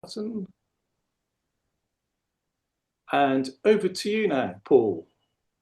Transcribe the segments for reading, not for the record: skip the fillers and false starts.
Button. And over to you now, Paul.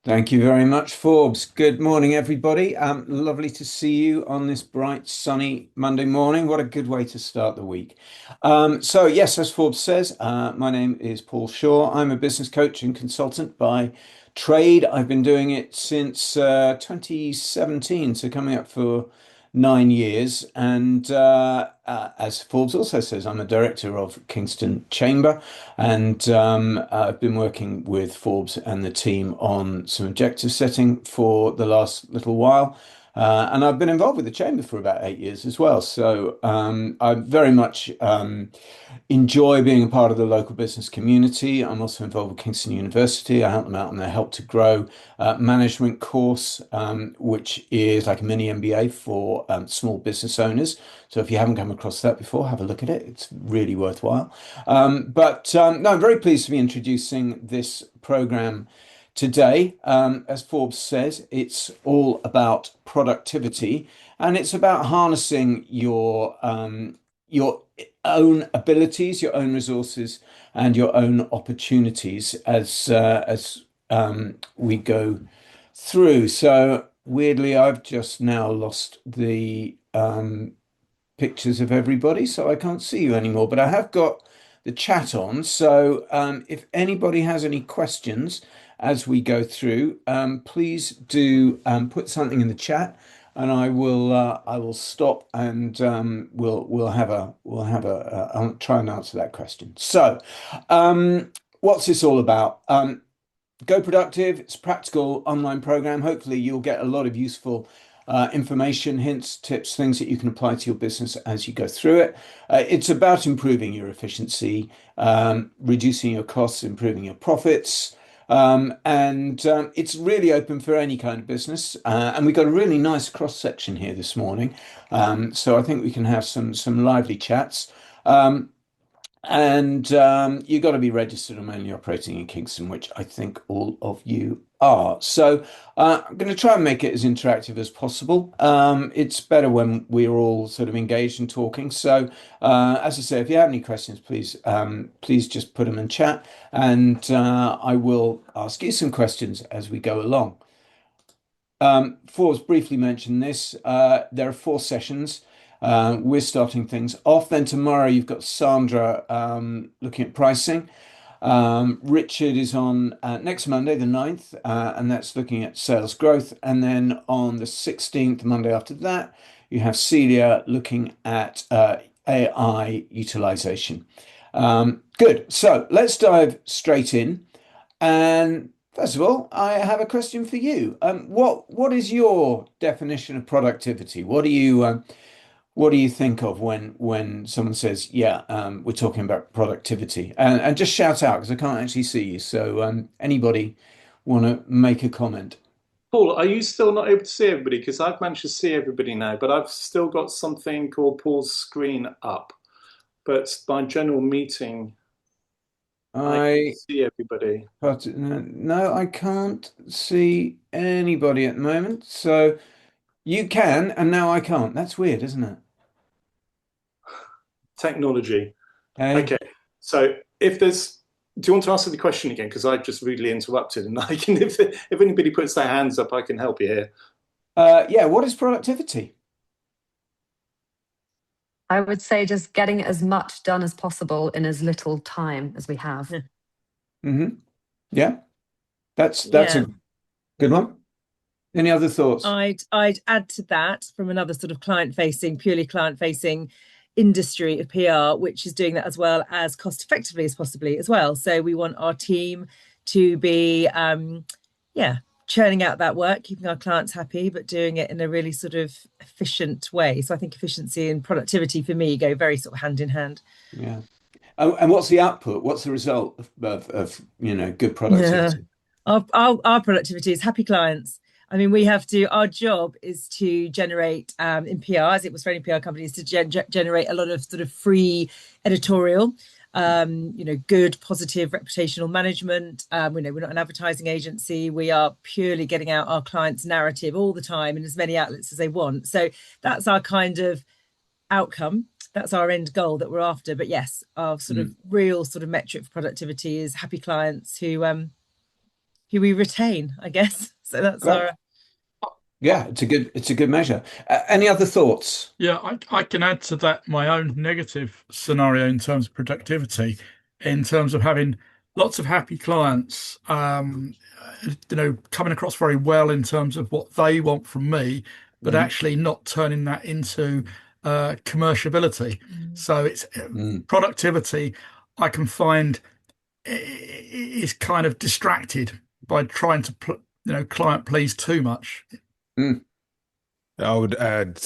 Thank you very much, Forbes. Good morning, everybody. Lovely to see you on this bright, sunny Monday morning. What a good way to start the week. Yes, as Forbes says, my name is Paul Shaw. I'm a business coach and consultant by trade. I've been doing it since 2017, so coming up for 9 years. And as Forbes also says, I'm a director of Kingston Chamber, and I've been working with Forbes and the team on some objective setting for the last little while. And I've been involved with the Chamber for about 8 years as well. So I very much enjoy being a part of the local business community. I'm also involved with Kingston University. I help them out on their Help to Grow management course, which is like a mini MBA for small business owners. So if you haven't come across that before, have a look at it. It's really worthwhile. No, I'm very pleased to be introducing this program today. As Forbes says, it's all about productivity, and it's about harnessing your own abilities, your own resources, and your own opportunities as we go through. So weirdly, I've just now lost the pictures of everybody, so I can't see you anymore. But I have got the chat on. So if anybody has any questions as we go through, please do put something in the chat, and I will stop and I'll try and answer that question. So, what's this all about? Go Productive. It's a practical online program. Hopefully, you'll get a lot of useful information, hints, tips, things that you can apply to your business as you go through it. It's about improving your efficiency, reducing your costs, improving your profits. It's really open for any kind of business. And we've got a really nice cross section here this morning. So I think we can have some lively chats. You've got to be registered or mainly operating in Kingston, which I think all of you are. So I'm going to try and make it as interactive as possible. It's better when we're all sort of engaged and talking. So as I say, if you have any questions, please just put them in chat, and I will ask you some questions as we go along. Forbes briefly mentioned this. There are 4 sessions. We're starting things off. Then tomorrow you've got Sandra looking at pricing. Richard is on next Monday, the 9th, and that's looking at sales growth. And then on the 16th, Monday after that, you have Celia looking at AI utilization. Good. So let's dive straight in. And first of all, I have a question for you. What is your definition of productivity? What do you think of when someone says, "Yeah, we're talking about productivity"? And just shout out because I can't actually see you. So anybody want to make a comment? Paul, are you still not able to see everybody? Because I've managed to see everybody now, but I've still got something called Paul's screen up. But by general meeting, I can I see everybody. but no, I can't see anybody at the moment. So you can, and now I can't. That's weird, isn't it? Technology. Hey. Okay. So if there's, do you want to answer the question again? Because I just rudely interrupted, and I can, if anybody puts their hands up, I can help you here. Yeah, what is productivity? I would say just getting as much done as possible in as little time as we have. Mm-hmm. Yeah, that's Yeah. a good one. Any other thoughts? I'd add to that from another sort of purely client-facing industry of PR, which is doing that as well as cost effectively as possibly as well. So we want our team to be, churning out that work, keeping our clients happy, but doing it in a really sort of efficient way. So I think efficiency and productivity for me go very sort of hand in hand. Yeah. And what's the output? What's the result of good Yeah. productivity? Our productivity is happy clients. I mean, our job is to generate, in PR, as it was for any PR companies, to generate a lot of sort of free editorial, good, positive reputational management. We're not an advertising agency. We are purely getting out our clients' narrative all the time in as many outlets as they want. So that's our kind of outcome. that's our end goal that we're after. But yes, our sort of real sort of metric for productivity is happy clients who we retain, I guess. So that's Great. our Yeah, it's a good measure. Any other thoughts? Yeah, I can add to that my own negative scenario in terms of productivity, in terms of having lots of happy clients, coming across very well in terms of what they want from me, but actually not turning that into commerciability. So it's productivity, I can find is kind of distracted by trying to, client please too much. I would add,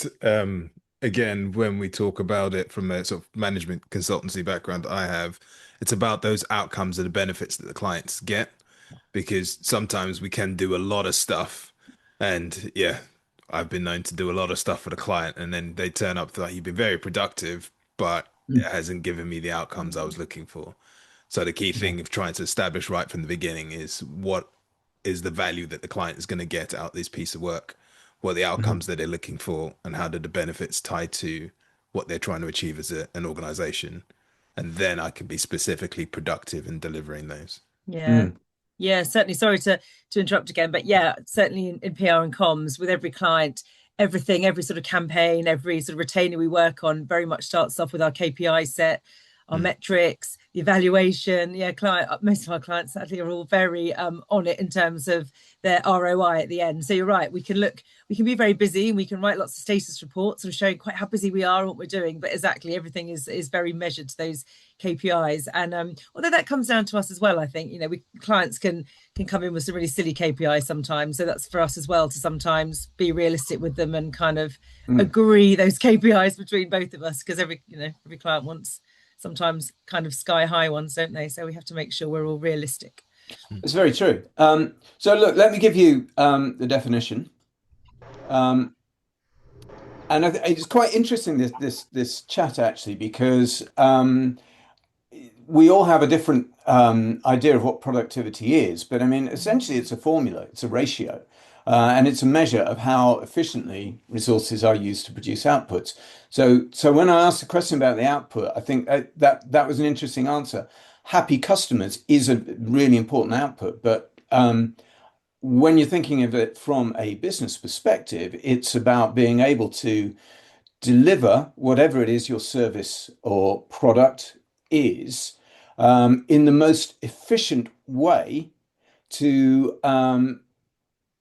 again, when we talk about it from a sort of management consultancy background I have, it's about those outcomes and the benefits that the clients get, because sometimes we can do a lot of stuff, and yeah, I've been known to do a lot of stuff for the client, and then they turn up like, you've been very productive, but it hasn't given me the outcomes I was looking for. So the key thing of trying to establish right from the beginning is what is the value that the client is going to get out of this piece of work, what are the outcomes that they're looking for, and how do the benefits tie to what they're trying to achieve as an organization. And then I can be specifically productive in delivering those. Yeah. Yeah, certainly. Sorry to interrupt again, but yeah, certainly in PR and comms, with every client, everything, every sort of campaign, every sort of retainer we work on very much starts off with our KPI set, our metrics, the evaluation. Yeah, most of our clients sadly are all very on it in terms of their ROI at the end. So you're right, we can be very busy and we can write lots of status reports sort of showing quite how busy we are and what we're doing, but exactly everything is very measured to those KPIs. And although that comes down to us as well, I think, clients can come in with some really silly KPIs sometimes. So that's for us as well to sometimes be realistic with them and kind of agree those KPIs between both of us, because every client wants sometimes kind of sky high ones, don't they? So we have to make sure we're all realistic. It's very true. So look, let me give you the definition. And it's quite interesting this chat actually, because we all have a different idea of what productivity is, but I mean essentially it's a formula, it's a ratio, and it's a measure of how efficiently resources are used to produce outputs. So when I asked the question about the output, I think that was an interesting answer. Happy customers is a really important output, but when you're thinking of it from a business perspective, it's about being able to deliver whatever it is your service or product is in the most efficient way to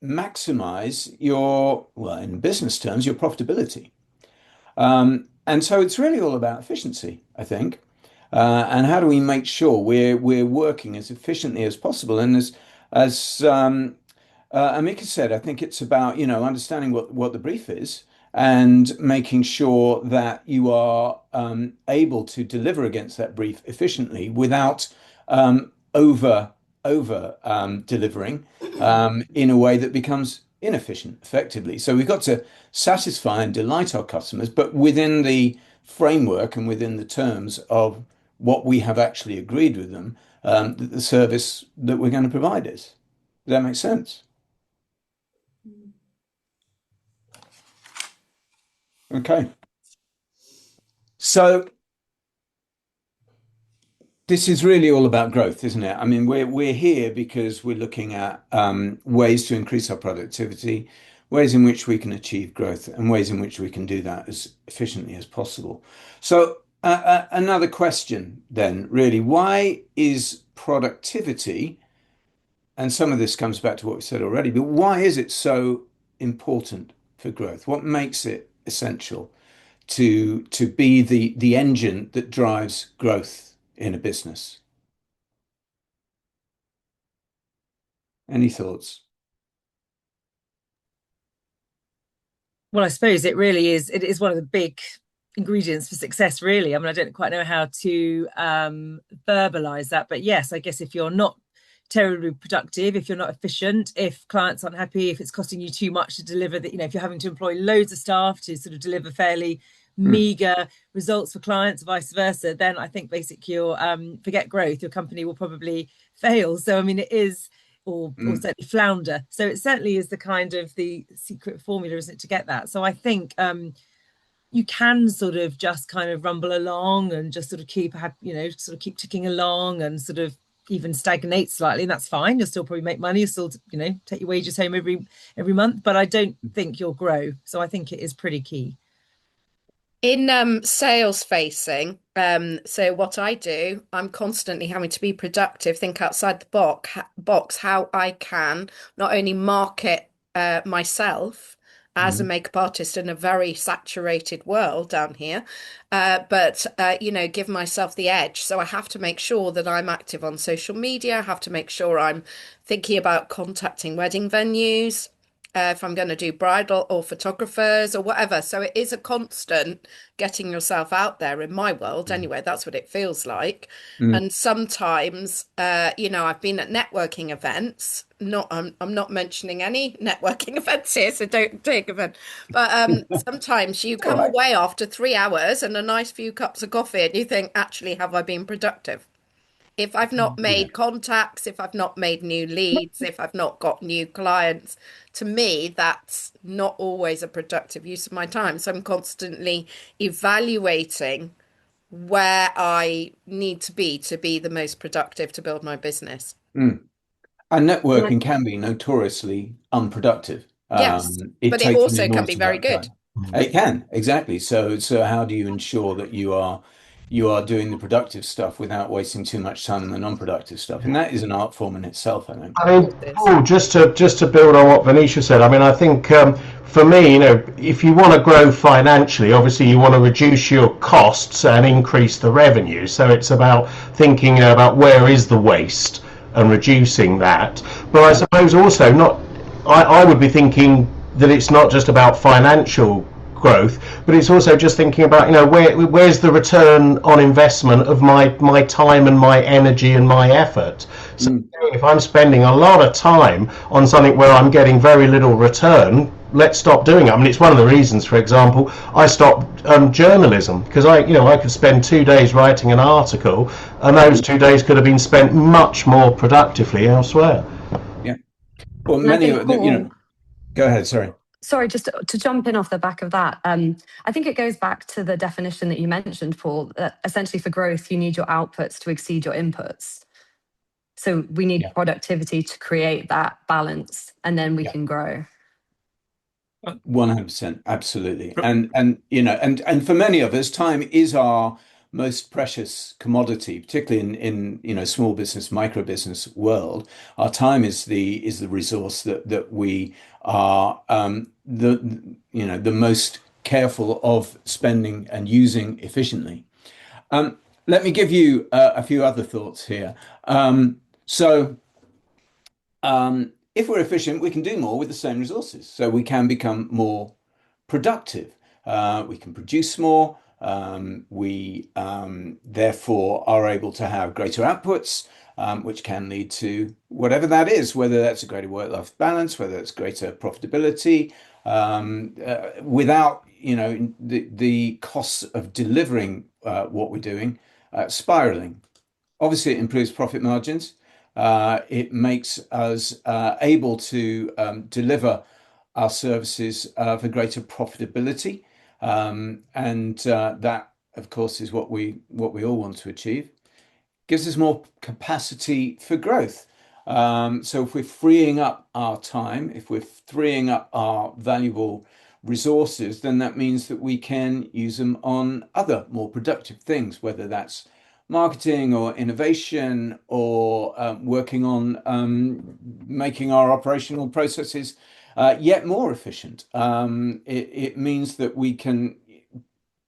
maximize in business terms, your profitability. And so it's really all about efficiency, I think. And how do we make sure we're working as efficiently as possible? And as Amika said, I think it's about understanding what the brief is and making sure that you are able to deliver against that brief efficiently without over delivering in a way that becomes inefficient effectively. So we've got to satisfy and delight our customers, but within the framework and within the terms of what we have actually agreed with them, that the service that we're going to provide is. Does that make sense? Okay. So this is really all about growth, isn't it? I mean, we're here because we're looking at ways to increase our productivity, ways in which we can achieve growth, and ways in which we can do that as efficiently as possible. So another question then, really, why is productivity, and some of this comes back to what we said already, but why is it so important for growth? What makes it essential to be the engine that drives growth in a business? Any thoughts? Well, I suppose it is one of the big ingredients for success, really. I mean, I don't quite know how to verbalize that, but yes, I guess if you're not terribly productive, if you're not efficient, if clients aren't happy, if it's costing you too much to deliver that, if you're having to employ loads of staff to sort of deliver fairly meager results for clients, vice versa, then I think basically you'll forget growth, your company will probably fail. So I mean, it is or certainly flounder. So it certainly is the kind of the secret formula, isn't it, to get that. So I think you can sort of just kind of rumble along and just sort of keep ticking along and sort of even stagnate slightly, and that's fine. You'll still probably make money, you'll still, take your wages home every month, but I don't think you'll grow. So I think it is pretty key. In sales facing, so what I do, I'm constantly having to be productive, think outside the box how I can not only market myself as a makeup artist in a very saturated world down here, but give myself the edge. So I have to make sure that I'm active on social media. I have to make sure I'm thinking about contacting wedding venues, if I'm going to do bridal or photographers or whatever. So it is a constant getting yourself out there in my world. Anyway, that's what it feels like. And sometimes, I've been at networking events. I'm not mentioning any networking events here, so don't take offense. But sometimes you come away after 3 hours and a nice few cups of coffee, and you think, actually, have I been productive? If I've not made contacts, if I've not made new leads, if I've not got new clients, to me, that's not always a productive use of my time. So I'm constantly evaluating where I need to be the most productive to build my business. And networking can be notoriously unproductive. Yes, It but it takes an also can enormous be very amount of good. time. It can, exactly. So how do you ensure that you are doing the productive stuff without wasting too much time on the non-productive stuff? And that is an art form in itself, I think. I mean, Paul, just to build on what Venetia said, I mean, I think for me, if you want to grow financially, obviously you want to reduce your costs and increase the revenue. So it's about thinking about where is the waste and reducing that. But I suppose also I would be thinking that it's not just about financial growth, but it's also just thinking about where's the return on investment of my time and my energy and my effort. So if I'm spending a lot of time on something where I'm getting very little return, let's stop doing it. I mean, it's one of the reasons, for example, I stopped journalism, because I could spend 2 days writing an article, and those 2 days could have been spent much more productively elsewhere. Yeah. Well, many of go ahead, sorry. Sorry, just to jump in off the back of that, I think it goes back to the definition that you mentioned, Paul, that essentially for growth, you need your outputs to exceed your inputs. So we need productivity to create that balance, and then we can grow. 100%, absolutely. And for many of us, time is our most precious commodity, particularly in small business, micro business world. Our time is the resource that we are the most careful of spending and using efficiently. Let me give you a few other thoughts here. If we're efficient, we can do more with the same resources. So we can become more productive. We can produce more. We therefore are able to have greater outputs, which can lead to whatever that is, whether that's a greater work-life balance, whether it's greater profitability, without the costs of delivering what we're doing spiraling. Obviously, it improves profit margins. It makes us able to deliver our services for greater profitability, and that, of course, is what we all want to achieve. Gives us more capacity for growth. So if we're freeing up our time, if we're freeing up our valuable resources, then that means that we can use them on other more productive things, whether that's marketing or innovation or working on making our operational processes yet more efficient. It means that we can,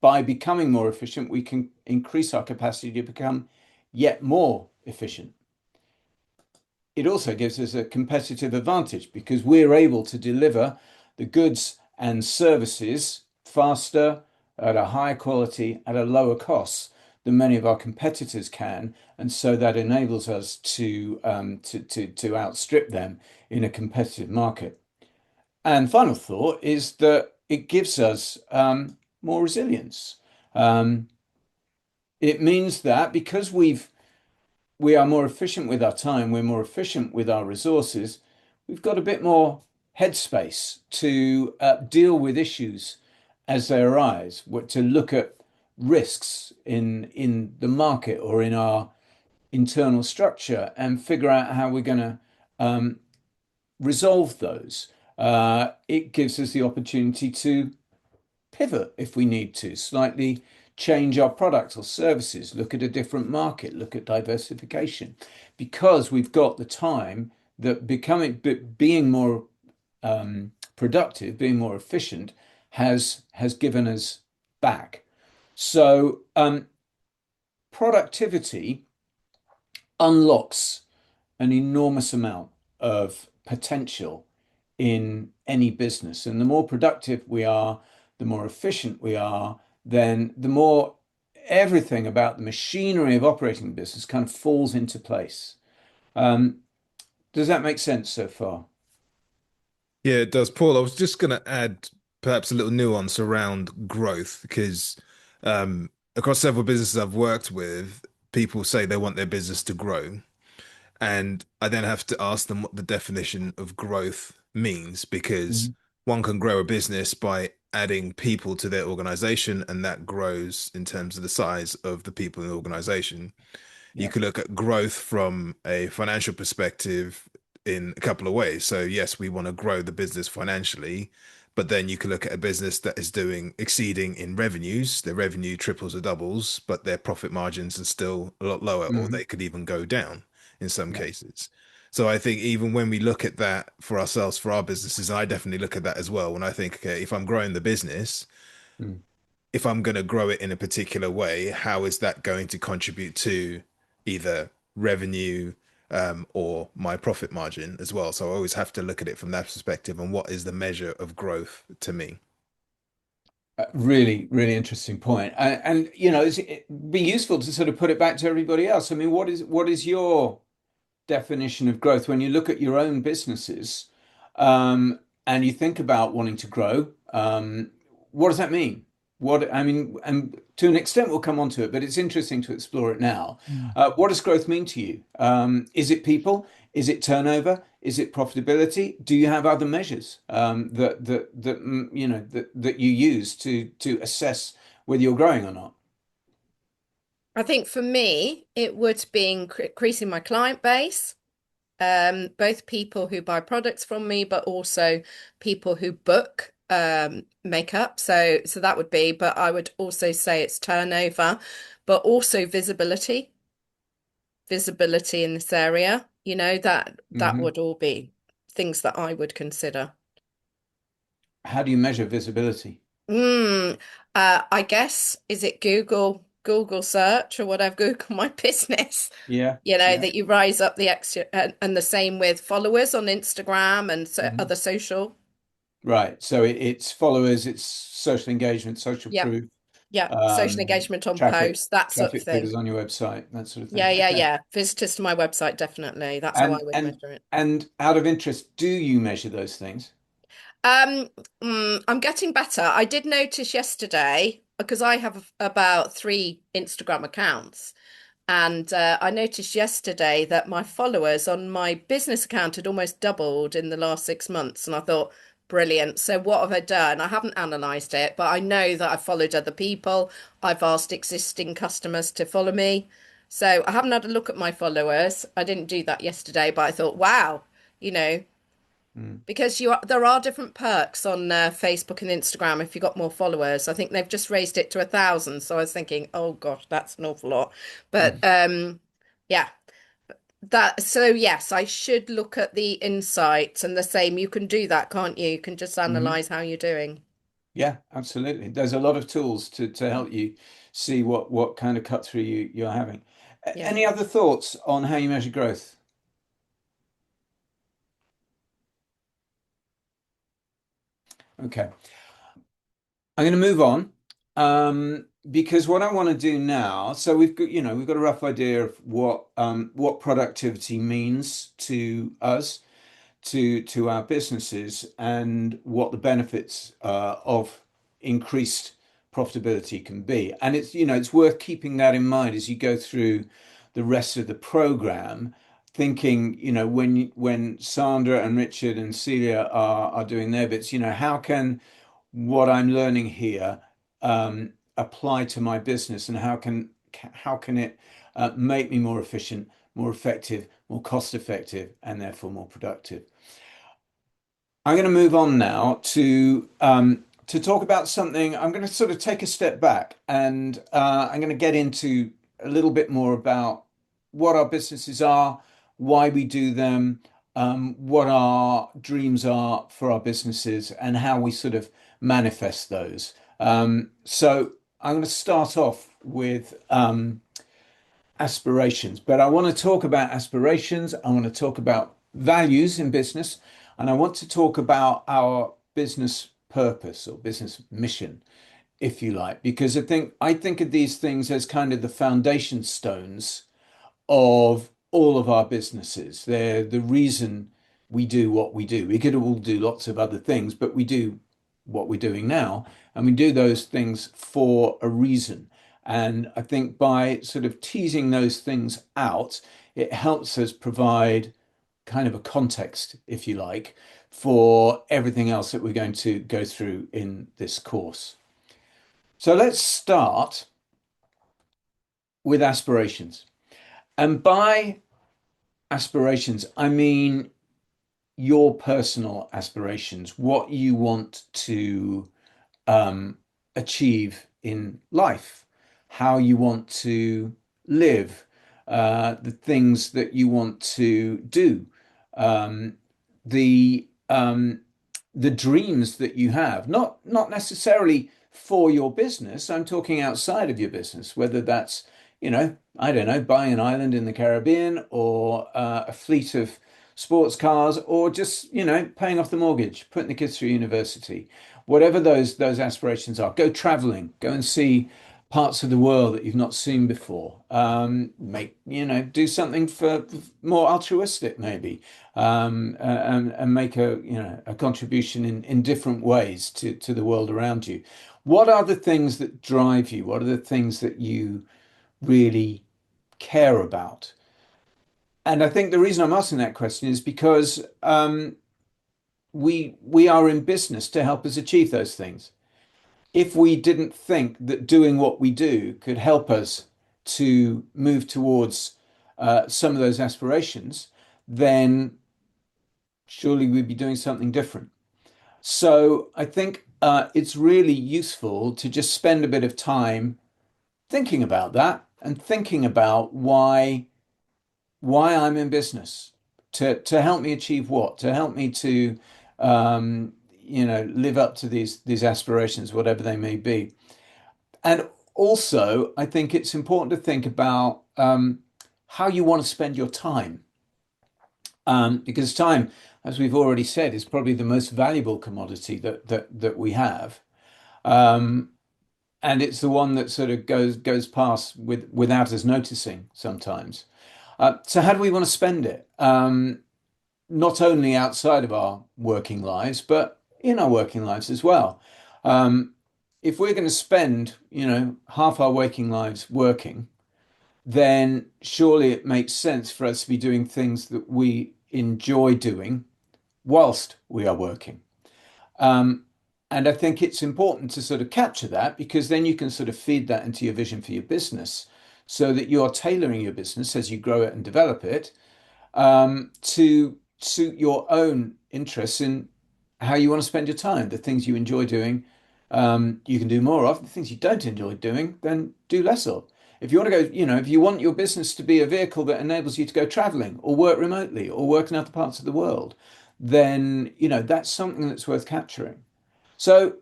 by becoming more efficient, we can increase our capacity to become yet more efficient. It also gives us a competitive advantage because we're able to deliver the goods and services faster, at a higher quality, at a lower cost than many of our competitors can, and so that enables us to outstrip them in a competitive market. And final thought is that it gives us more resilience. It means that because we are more efficient with our time, we're more efficient with our resources, we've got a bit more headspace to deal with issues as they arise, to look at risks in the market or in our internal structure and figure out how we're going to resolve those. It gives us the opportunity to pivot if we need to, slightly change our products or services, look at a different market, look at diversification, because we've got the time that being more productive, being more efficient has given us back. So productivity unlocks an enormous amount of potential in any business. And the more productive we are, the more efficient we are, then the more everything about the machinery of operating the business kind of falls into place. Does that make sense so far? Yeah, it does. Paul, I was just going to add perhaps a little nuance around growth because across several businesses I've worked with, people say they want their business to grow. And I then have to ask them what the definition of growth means because Mhm. one can grow a business by adding people to their organization, and that grows in terms of the size of the people in the organization. You Yeah. could look at growth from a financial perspective in a couple of ways. So, yes, we want to grow the business financially, but then you could look at a business that is doing exceeding in revenues. Their revenue triples or doubles, but their profit margins are still a lot lower, or Mhm. they could even go down in some Yeah. cases. So I think even when we look at that for ourselves, for our businesses, I definitely look at that as well. When I think, okay, if I'm growing the business, Mm. if I'm going to grow it in a particular way, how is that going to contribute to either revenue or my profit margin as well? So I always have to look at it from that perspective and what is the measure of growth to me. Really, really interesting point. And it'd be useful to sort of put it back to everybody else. I mean, what is your definition of growth when you look at your own businesses and you think about wanting to grow? What does that mean? What I mean, and to an extent, we'll come on to it, but it's interesting to explore it now. Mm. What does growth mean to you? Is it people? Is it turnover? Is it profitability? Do you have other measures that you use to assess whether you're growing or not? I think for me, it would be increasing my client base, both people who buy products from me, but also people who book makeup. So that would be, but I would also say it's turnover, but also visibility in this area. That Hmm. would all be things that I would consider. How do you measure visibility? Mm, I guess is it Google search or whatever, Google My Business, Yeah, yeah. that you rise up the extra and the same with followers on Instagram and Mhm. other social. Right. So it's followers, it's social engagement, social Yeah, proof, yeah. Social um, engagement on traffic, posts, that sort of traffic thing. figures on your website, that sort of Yeah, thing. yeah, Okay. yeah. Visitors to my website, definitely. That's how I And would and measure it. and out of interest, do you measure those things? Um, I'm getting better. I did notice yesterday because I have about three Instagram accounts. And I noticed yesterday that my followers on my business account had almost doubled in the last 6 months. And I thought, brilliant. So what have I done? I haven't analysed it, but I know that I've followed other people. I've asked existing customers to follow me. So I haven't had a look at my followers. I didn't do that yesterday, but I thought, wow, you know, Mm. because there are different perks on Facebook and Instagram if you got more followers. I think they've just raised it to 1,000. So I was thinking, oh gosh, that's an awful lot. But Mm. yeah, that so yes, I should look at the insights and the same. You can do that, can't you? You can just Mhm. analyze how you're doing. Yeah, absolutely. There's a lot of tools to help you see what kind of cut through you're having. Yeah. Any other thoughts on how you measure growth? Okay. I'm going to move on because what I want to do now, so we've got a rough idea of what productivity means to us, to our businesses, and what the benefits of increased profitability can be. And it's worth keeping that in mind as you go through the rest of the program, thinking, when Sandra and Richard and Celia are doing their bits, how can what I'm learning here apply to my business, and how can it make me more efficient, more effective, more cost effective, and therefore more productive. I'm going to move on now to talk about something. I'm going to sort of take a step back, and I'm going to get into a little bit more about what our businesses are, why we do them, what our dreams are for our businesses, and how we sort of manifest those. So I'm going to start off with aspirations, but I want to talk about aspirations. I want to talk about values in business, and I want to talk about our business purpose or business mission, if you like, because I think of these things as kind of the foundation stones of all of our businesses. They're the reason we do what we do. We could all do lots of other things, but we do what we're doing now, and we do those things for a reason. And I think by sort of teasing those things out, it helps us provide kind of a context, if you like, for everything else that we're going to go through in this course. So let's start with aspirations. And by aspirations, I mean your personal aspirations, what you want to achieve in life, how you want to live, the things that you want to do, the the dreams that you have, not necessarily for your business. I'm talking outside of your business, whether that's, I don't know, buying an island in the Caribbean, or a fleet of sports cars, or just, paying off the mortgage, putting the kids through university, whatever those aspirations are. Go traveling, go and see parts of the world that you've not seen before. Do something for more altruistic, maybe, and make a contribution in different ways to the world around you. What are the things that drive you? What are the things that you really care about? And I think the reason I'm asking that question is because we are in business to help us achieve those things. If we didn't think that doing what we do could help us to move towards some of those aspirations, then surely we'd be doing something different. So I think it's really useful to just spend a bit of time thinking about that, and thinking about why I'm in business, to help me achieve what, to help me to live up to these aspirations, whatever they may be. And also, I think it's important to think about how you want to spend your time, because time, as we've already said, is probably the most valuable commodity that we have. And it's the one that sort of goes past without us noticing sometimes. So how do we want to spend it? Not only outside of our working lives, but in our working lives as well. If we're going to spend, half our waking lives working, then surely it makes sense for us to be doing things that we enjoy doing whilst we are working. And I think it's important to sort of capture that, because then you can sort of feed that into your vision for your business, so that you are tailoring your business as you grow it and develop it to suit your own interests in how you want to spend your time. The things you enjoy doing, you can do more of. The things you don't enjoy doing, then do less of. If you want to go, if you want your business to be a vehicle that enables you to go traveling or work remotely or work in other parts of the world, then, that's something that's worth capturing. So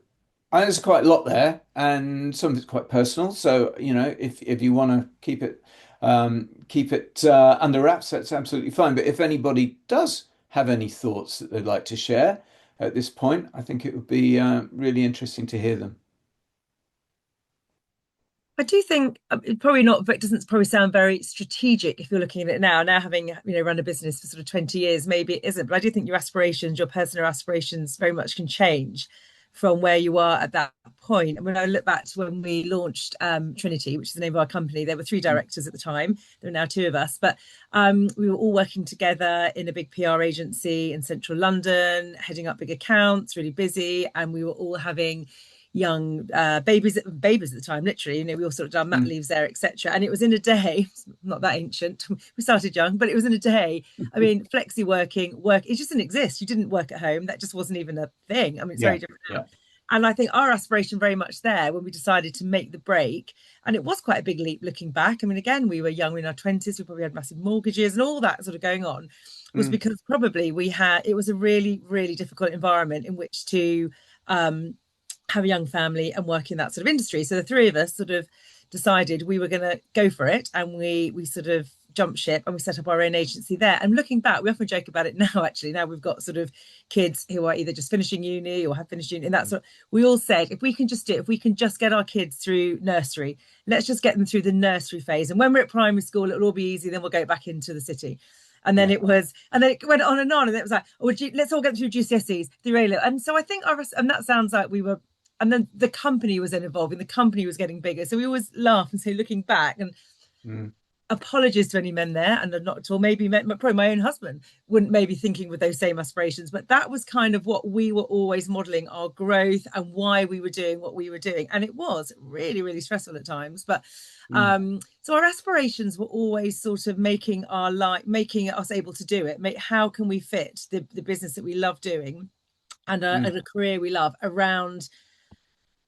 I think there's quite a lot there, and some of it's quite personal. So, if you want to keep it under wraps, that's absolutely fine. But if anybody does have any thoughts that they'd like to share at this point, I think it would be really interesting to hear them. I do think it probably not, but it doesn't probably sound very strategic if you're looking at it now. Now, having run a business for sort of 20 years, maybe it isn't. But I do think your aspirations, your personal aspirations, very much can change from where you are at that point. And when I look back to when we launched Trinity, which is the name of our company, there were 3 directors at the time. There are now 2 of us, but we were all working together in a big PR agency in central London, heading up big accounts, really busy, and we were all having young babies at the time, literally. We all sort of done mat leaves there, etc. And it was in a day, not that ancient, we started young, but it was in a day. I mean, flexi work, it just didn't exist. You didn't work at home. That just wasn't even a thing. I mean, it's very different now. And I think our aspiration very much there when we decided to make the break, and it was quite a big leap looking back. I mean, again, we were young, we were in our 20s, we probably had massive mortgages and all that sort of going on, was because probably it was a really, really difficult environment in which to have a young family and work in that sort of industry. So the 3 of us sort of decided we were going to go for it, and we sort of jumped ship and we set up our own agency there. And looking back, we often joke about it now, actually. Now we've got sort of kids who are either just finishing uni or have finished uni, and that's what we all said, if we can just get our kids through nursery, let's just get them through the nursery phase, and when we're at primary school it'll all be easy, then we'll go back into the city. And then it went on, and it was like, oh, let's all get through GCSEs, through A-level. And so I think and that sounds like we were. And then the company was then evolving, the company was getting bigger. So we always laugh and say, looking back, and apologies to any men there, and not at all, probably my own husband wouldn't maybe thinking with those same aspirations, but that was kind of what we were always modeling our growth and why we were doing what we were doing. And it was really, really stressful at times. But so our aspirations were always sort of making us able to do it. How can we fit the business that we love doing and a career we love around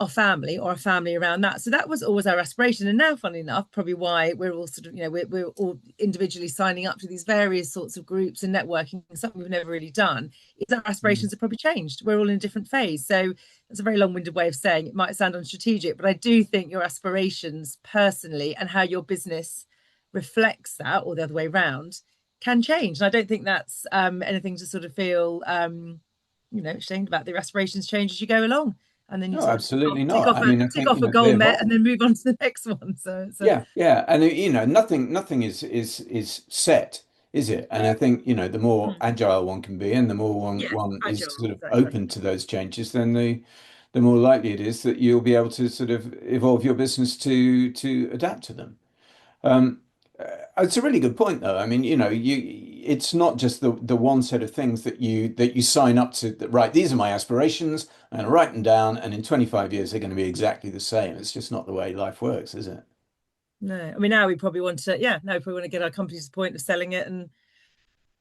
our family, or a family around that. So that was always our aspiration. And now, funnily enough, probably why we're all sort of, we're all individually signing up to these various sorts of groups and networking, something we've never really done, is our aspirations have probably changed. We're all in a different phase. So that's a very long-winded way of saying it might sound unstrategic, but I do think your aspirations personally and how your business reflects that, or the other way around, can change. And I don't think that's anything to sort of feel, ashamed about. The aspirations change as you go along. And then you absolutely tick not. Tick off a goal met, and then move on to the next one. So yeah, and nothing is set, is it? And I think the more agile one can be, and the more one is sort of open to those changes, then the more likely it is that you'll be able to sort of evolve your business to adapt to them. It's a really good point, though. I mean, it's not just the one set of things that you sign up to. That, right, these are my aspirations, and I write them down, and in 25 years they're going to be exactly the same. It's just not the way life works, is it? No, I mean, now we probably want to, get our company to the point of selling it and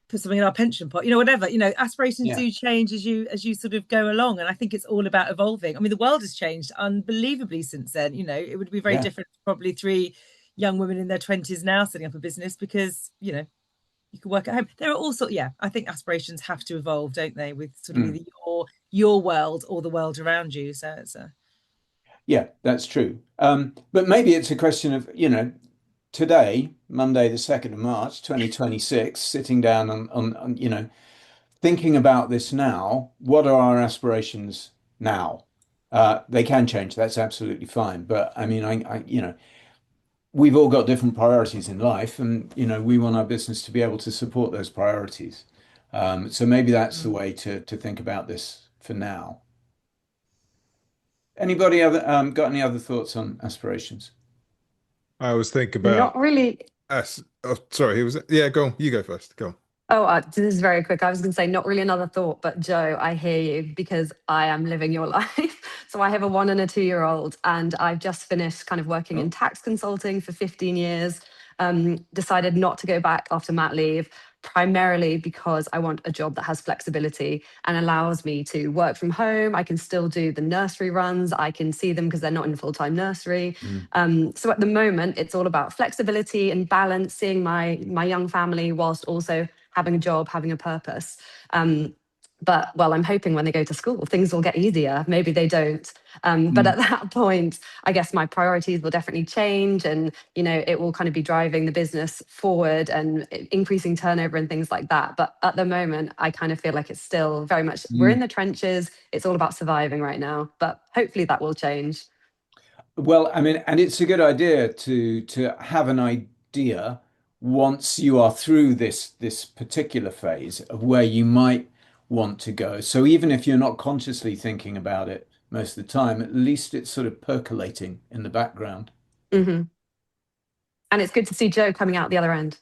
put something in our pension pot, whatever. Aspirations do change as you sort of go along, and I think it's all about evolving. I mean, the world has changed unbelievably since then. It would be very different. Probably 3 young women in their 20s now setting up a business, because you can work at home. There are also I think aspirations have to evolve, don't they, with sort of either your world or the world around you. So it's yeah, that's true. But maybe it's a question of today, Monday the 2nd of March 2026, sitting down on thinking about this now. What are our aspirations now? They can change, that's absolutely fine, but I mean, I we've all got different priorities in life, and we want our business to be able to support those priorities. So maybe that's the way to think about this for now. Anybody got any other thoughts on aspirations? I was thinking about Not really. Oh, sorry, who was it? Yeah, go on. You go first. Go on. Oh, this is very quick. I was going to say, not really another thought, but Joe, I hear you, because I am living your life. So I have a 1 and a 2-year-old, and I've just finished kind of working in tax consulting for 15 years. Decided not to go back after mat leave, primarily because I want a job that has flexibility and allows me to work from home. I can still do the nursery runs. I can see them because they're not in full-time nursery. So at the moment, it's all about flexibility and balance, seeing my young family whilst also having a job, having a purpose. But I'm hoping when they go to school, things will get easier. Maybe they don't. But at that point, I guess my priorities will definitely change, and, it will kind of be driving the business forward and increasing turnover and things like that. But at the moment, I kind of feel like it's still very much, we're in the trenches. It's all about surviving right now, but hopefully that will change. Well, I mean, and it's a good idea to have an idea once you are through this particular phase of where you might want to go. So even if you're not consciously thinking about it most of the time, at least it's sort of percolating in the background. Hmm. And it's good to see Joe coming out the other end.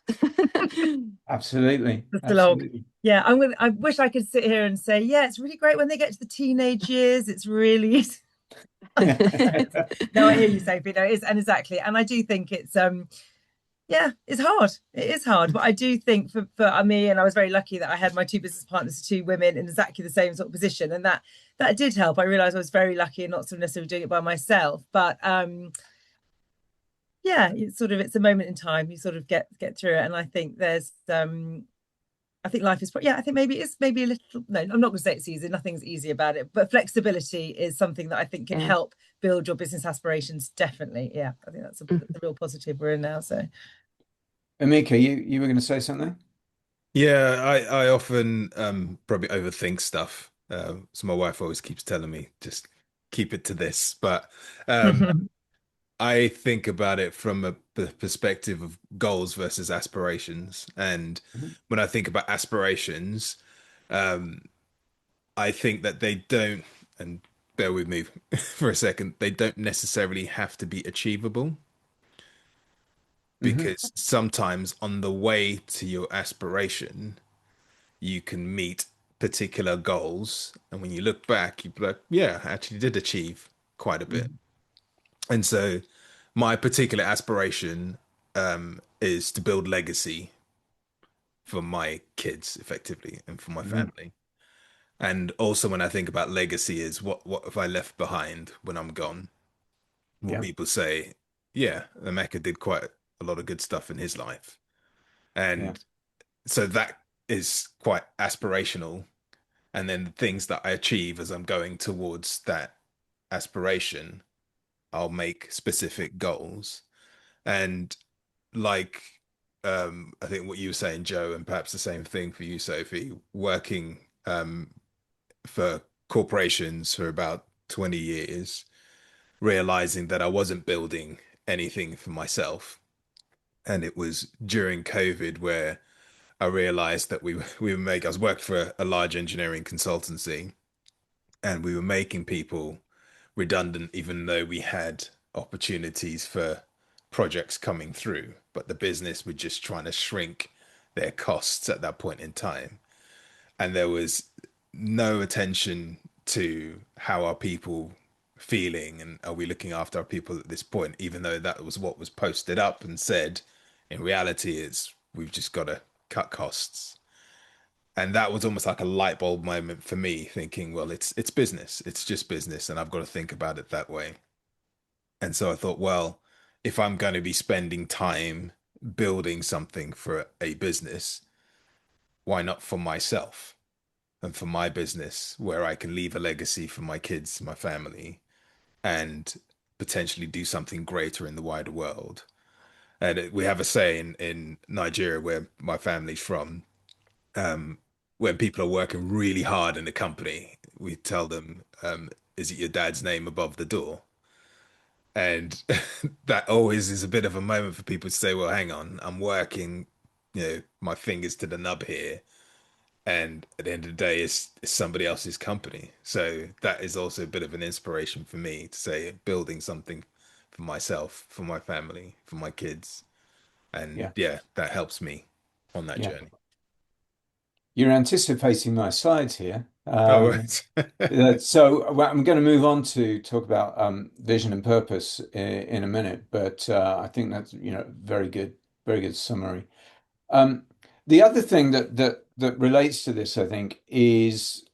Absolutely. The slog. Absolutely. Yeah, I wish I could sit here and say, yeah, it's really great when they get to the teenage years. It's really no, I hear you, Sophie. No, it's and exactly. And I do think it's yeah, it's hard. It is hard. But I do think for me, and I was very lucky that I had my two business partners, two women in exactly the same sort of position. And that did help. I realized I was very lucky and not sort of necessarily doing it by myself. But yeah, it's a moment in time. You sort of get through it. And I think there's I think life is, yeah, I think maybe it's maybe a little, no, I'm not going to say it's easy. Nothing's easy about it, but flexibility is something that I think can help build your business aspirations. Definitely. Yeah. I think that's a real positive we're in now. So, Amika, you were going to say something? Yeah, I often probably overthink stuff. So my wife always keeps telling me just keep it to this. But I think about it from a perspective of goals versus aspirations. And when I think about aspirations, um, I think that they don't, and bear with me for a second, they don't necessarily have to be achievable because sometimes on the way to your aspiration, you can meet particular goals. And when you look back, you're like, yeah, I actually did achieve quite a bit. And so my particular aspiration is to build legacy for my kids effectively and for my family. And also when I think about legacy is what have I left behind when I'm gone? Will Yeah. people say, yeah, Emeka did quite a lot of good stuff in his life. And so that is quite aspirational. And then the things that I achieve as I'm going towards that aspiration, I'll make specific goals. And like I think what you were saying, Joe, and perhaps the same thing for you, Sophie, working for corporations for about 20 years, realizing that I wasn't building anything for myself. And it was during COVID where I realized that we were making, I was working for a large engineering consultancy and we were making people redundant, even though we had opportunities for projects coming through. But the business were just trying to shrink their costs at that point in time. And there was no attention to how are people feeling and are we looking after our people at this point, even though that was what was posted up and said. In reality, it's we've just got to cut costs. And that was almost like a light bulb moment for me, thinking, well, it's business. It's just business, and I've got to think about it that way. And so I thought, well, if I'm going to be spending time building something for a business, why not for myself and for my business, where I can leave a legacy for my kids, my family, and potentially do something greater in the wider world. And we have a saying in Nigeria, where my family's from, um, when people are working really hard in a company, we tell them, is it your dad's name above the door? And that always is a bit of a moment for people to say, well, hang on, I'm working, my fingers to the nub here. And at the end of the day, it's somebody else's company. So that is also a bit of an inspiration for me to say, building something for myself, for my family, for my kids. And yeah, that helps me on that journey. You're anticipating my slides here. Oh, right. So well, I'm going to move on to talk about vision and purpose in a minute, but I think that's very good summary. The other thing that relates to this, I think, is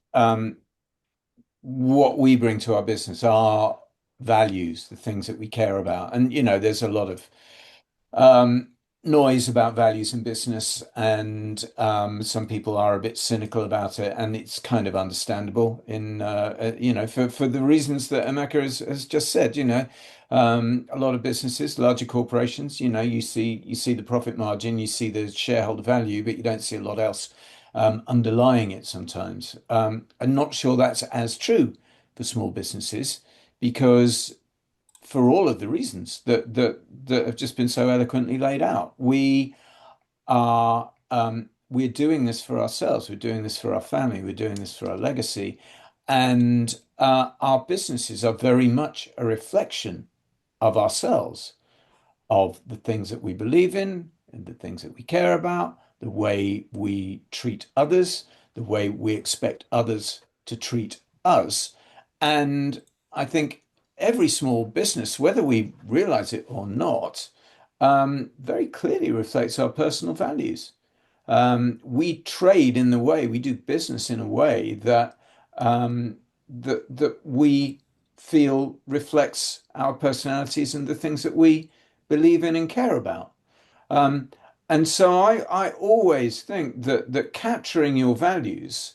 what we bring to our business, our values, the things that we care about, and there's a lot of um, noise about values in business, and some people are a bit cynical about it, and it's kind of understandable in for the reasons that Emeka has just said. A lot of businesses, larger corporations, you see the profit margin, you see the shareholder value, but you don't see a lot else underlying it sometimes. I'm not sure that's as true for small businesses because for all of the reasons that have just been so eloquently laid out. We're doing this for ourselves. We're doing this for our family. We're doing this for our legacy, and our businesses are very much a reflection of ourselves, of the things that we believe in and the things that we care about, the way we treat others, the way we expect others to treat us. And I think every small business, whether we realize it or not, very clearly reflects our personal values. We trade in the way, we do business in a way that that we feel reflects our personalities and the things that we believe in and care about. And so I always think that capturing your values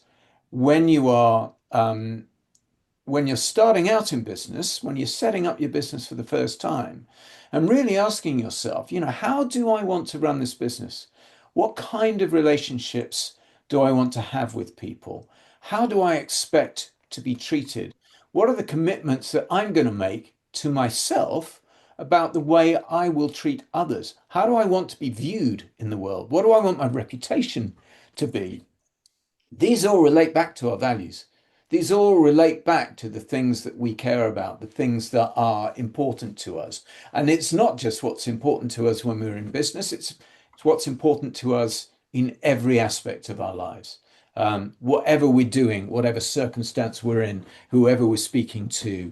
when you are when you're starting out in business, when you're setting up your business for the first time, and really asking yourself, how do I want to run this business? What kind of relationships do I want to have with people? How do I expect to be treated? What are the commitments that I'm going to make to myself about the way I will treat others? How do I want to be viewed in the world? What do I want my reputation to be? These all relate back to our values. These all relate back to the things that we care about, the things that are important to us. And it's not just what's important to us when we're in business, it's what's important to us in every aspect of our lives. Whatever we're doing, whatever circumstance we're in, whoever we're speaking to,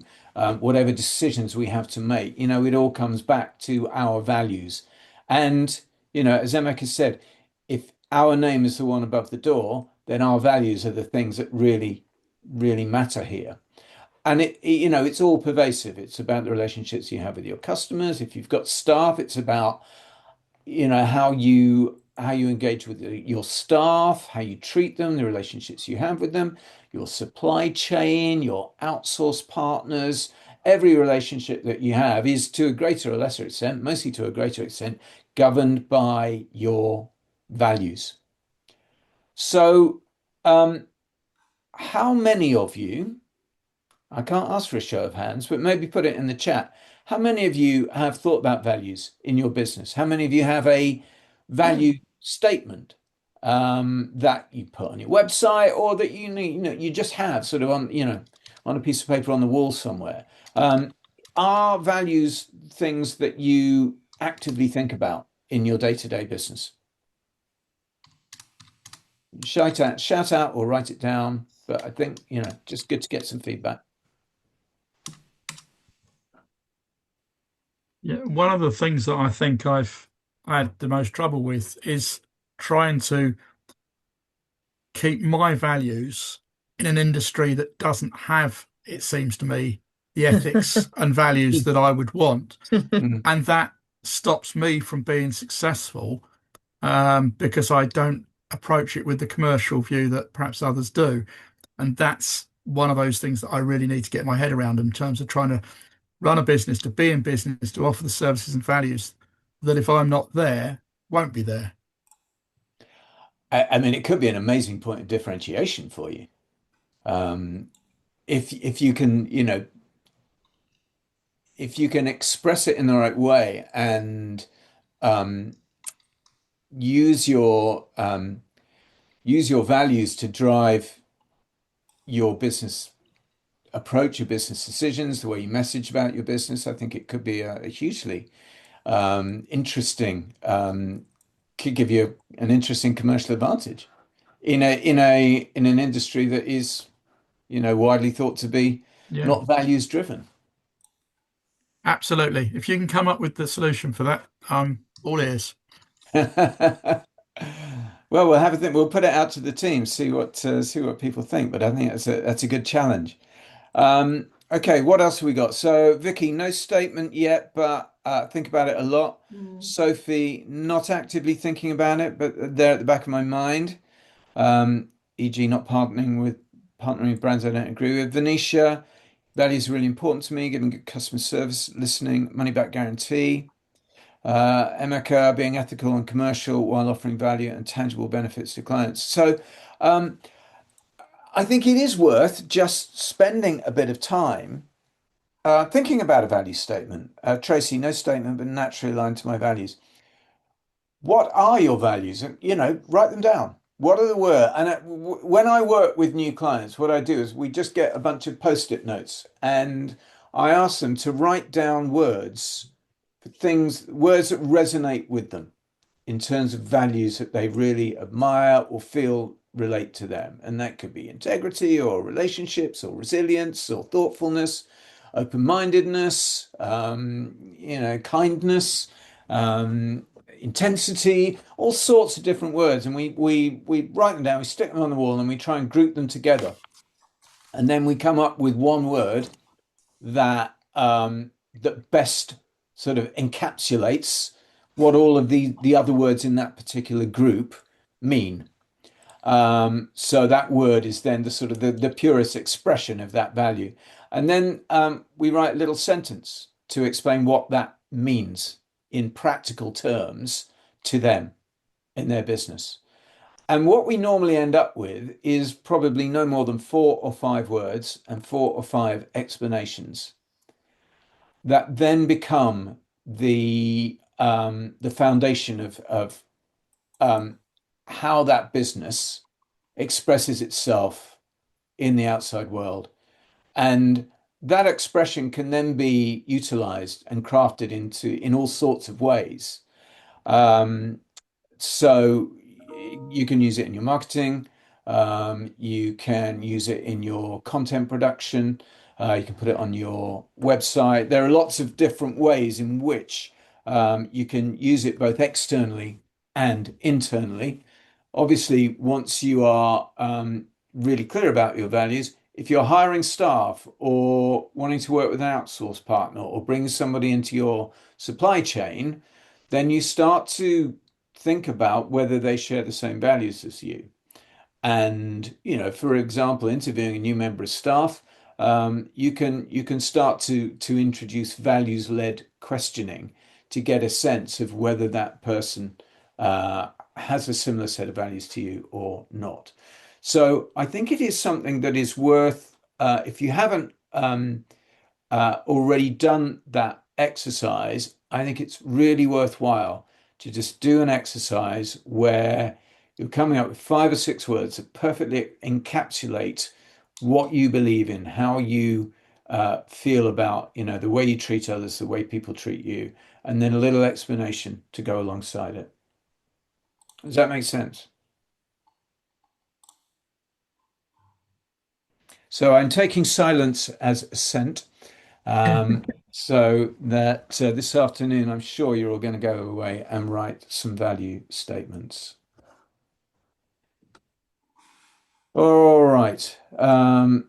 whatever decisions we have to make, it all comes back to our values. And, as Emeka said, if our name is the one above the door, then our values are the things that really, really matter here. And it's all pervasive. It's about the relationships you have with your customers. If you've got staff, it's about, how you engage with your staff, how you treat them, the relationships you have with them, your supply chain, your outsource partners. Every relationship that you have is to a greater or lesser extent, mostly to a greater extent, governed by your values. So, how many of you, I can't ask for a show of hands, but maybe put it in the chat. How many of you have thought about values in your business? How many of you have a value statement that you put on your website or that you just have sort of on a piece of paper on the wall somewhere? Are values things that you actively think about in your day-to-day business? Shout out or write it down. But I think, just good to get some feedback. Yeah, one of the things that I think I've had the most trouble with is trying to keep my values in an industry that doesn't have, it seems to me, the ethics and values that I would want. And that stops me from being successful because I don't approach it with the commercial view that perhaps others do. And that's one of those things that I really need to get my head around in terms of trying to run a business, to be in business, to offer the services and values that if I'm not there, won't be there. I mean, it could be an amazing point of differentiation for you. If you can, if you can express it in the right way and use your values to drive your business approach, your business decisions, the way you message about your business, I think it could be a hugely interesting, could give you an interesting commercial advantage in an industry that is, widely thought to be not values driven. Absolutely. If you can come up with the solution for that, I'm all ears. Well, we'll have a think. We'll put it out to the team, see what people think. But I think that's a good challenge. Okay, what else have we got? So, Vicky, no statement yet, but think about it a lot. Sophie, not actively thinking about it, but there at the back of my mind. E.g., not partnering with brands I don't agree with. Venetia, values are really important to me, giving good customer service, listening, money back guarantee. Emeka, being ethical and commercial while offering value and tangible benefits to clients. So I think it is worth just spending a bit of time thinking about a value statement. Tracy, no statement, but naturally aligned to my values. What are your values? Write them down. what are the words? And when I work with new clients, what I do is we just get a bunch of post-it notes and I ask them to write down words, words that resonate with them in terms of values that they really admire or feel relate to them. And that could be integrity or relationships or resilience or thoughtfulness, open-mindedness, kindness, intensity, all sorts of different words. And we write them down, we stick them on the wall and we try and group them together. And then we come up with one word that that best sort of encapsulates what all of the other words in that particular group mean. So that word is then the sort of the purest expression of that value. And then we write a little sentence to explain what that means in practical terms to them in their business. And what we normally end up with is probably no more than 4 or 5 words and 4 or 5 explanations that then become the foundation of how that business expresses itself in the outside world. And that expression can then be utilized and crafted in all sorts of ways. So you can use it in your marketing, you can use it in your content production, you can put it on your website. There are lots of different ways in which you can use it both externally and internally. Obviously, once you are really clear about your values, if you're hiring staff or wanting to work with an outsource partner or bring somebody into your supply chain, then you start to think about whether they share the same values as you. And, for example, interviewing a new member of staff, you can start to introduce values-led questioning to get a sense of whether that person has a similar set of values to you or not. So I think it is something that is worth, if you haven't already done that exercise, I think it's really worthwhile to just do an exercise where you're coming up with 5 or 6 words that perfectly encapsulate what you believe in, how you feel about, the way you treat others, the way people treat you, and then a little explanation to go alongside it. Does that make sense? So I'm taking silence as assent. So that this afternoon, I'm sure you're all going to go away and write some value statements. All right. And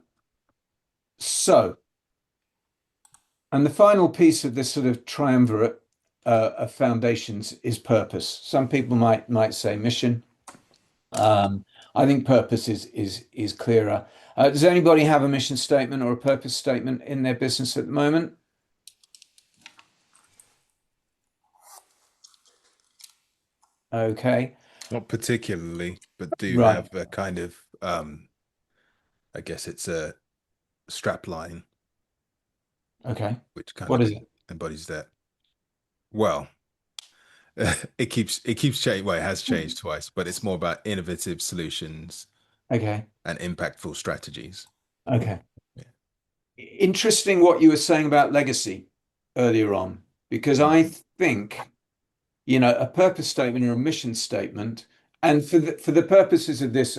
the final piece of this sort of triumvirate of foundations is purpose. Some people might say mission. I think purpose is clearer. Does anybody have a mission statement or a purpose statement in their business at the moment? Okay. Not particularly, but do Right. have a kind of, I guess it's a strap line, Okay. which kind What of is it? embodies that. Well, it keeps changing. Well, it has changed twice, but it's more about innovative solutions Okay. and impactful strategies. Okay. Yeah. Interesting what you were saying about legacy earlier on, because I think, a purpose statement or a mission statement, and for the purposes of this,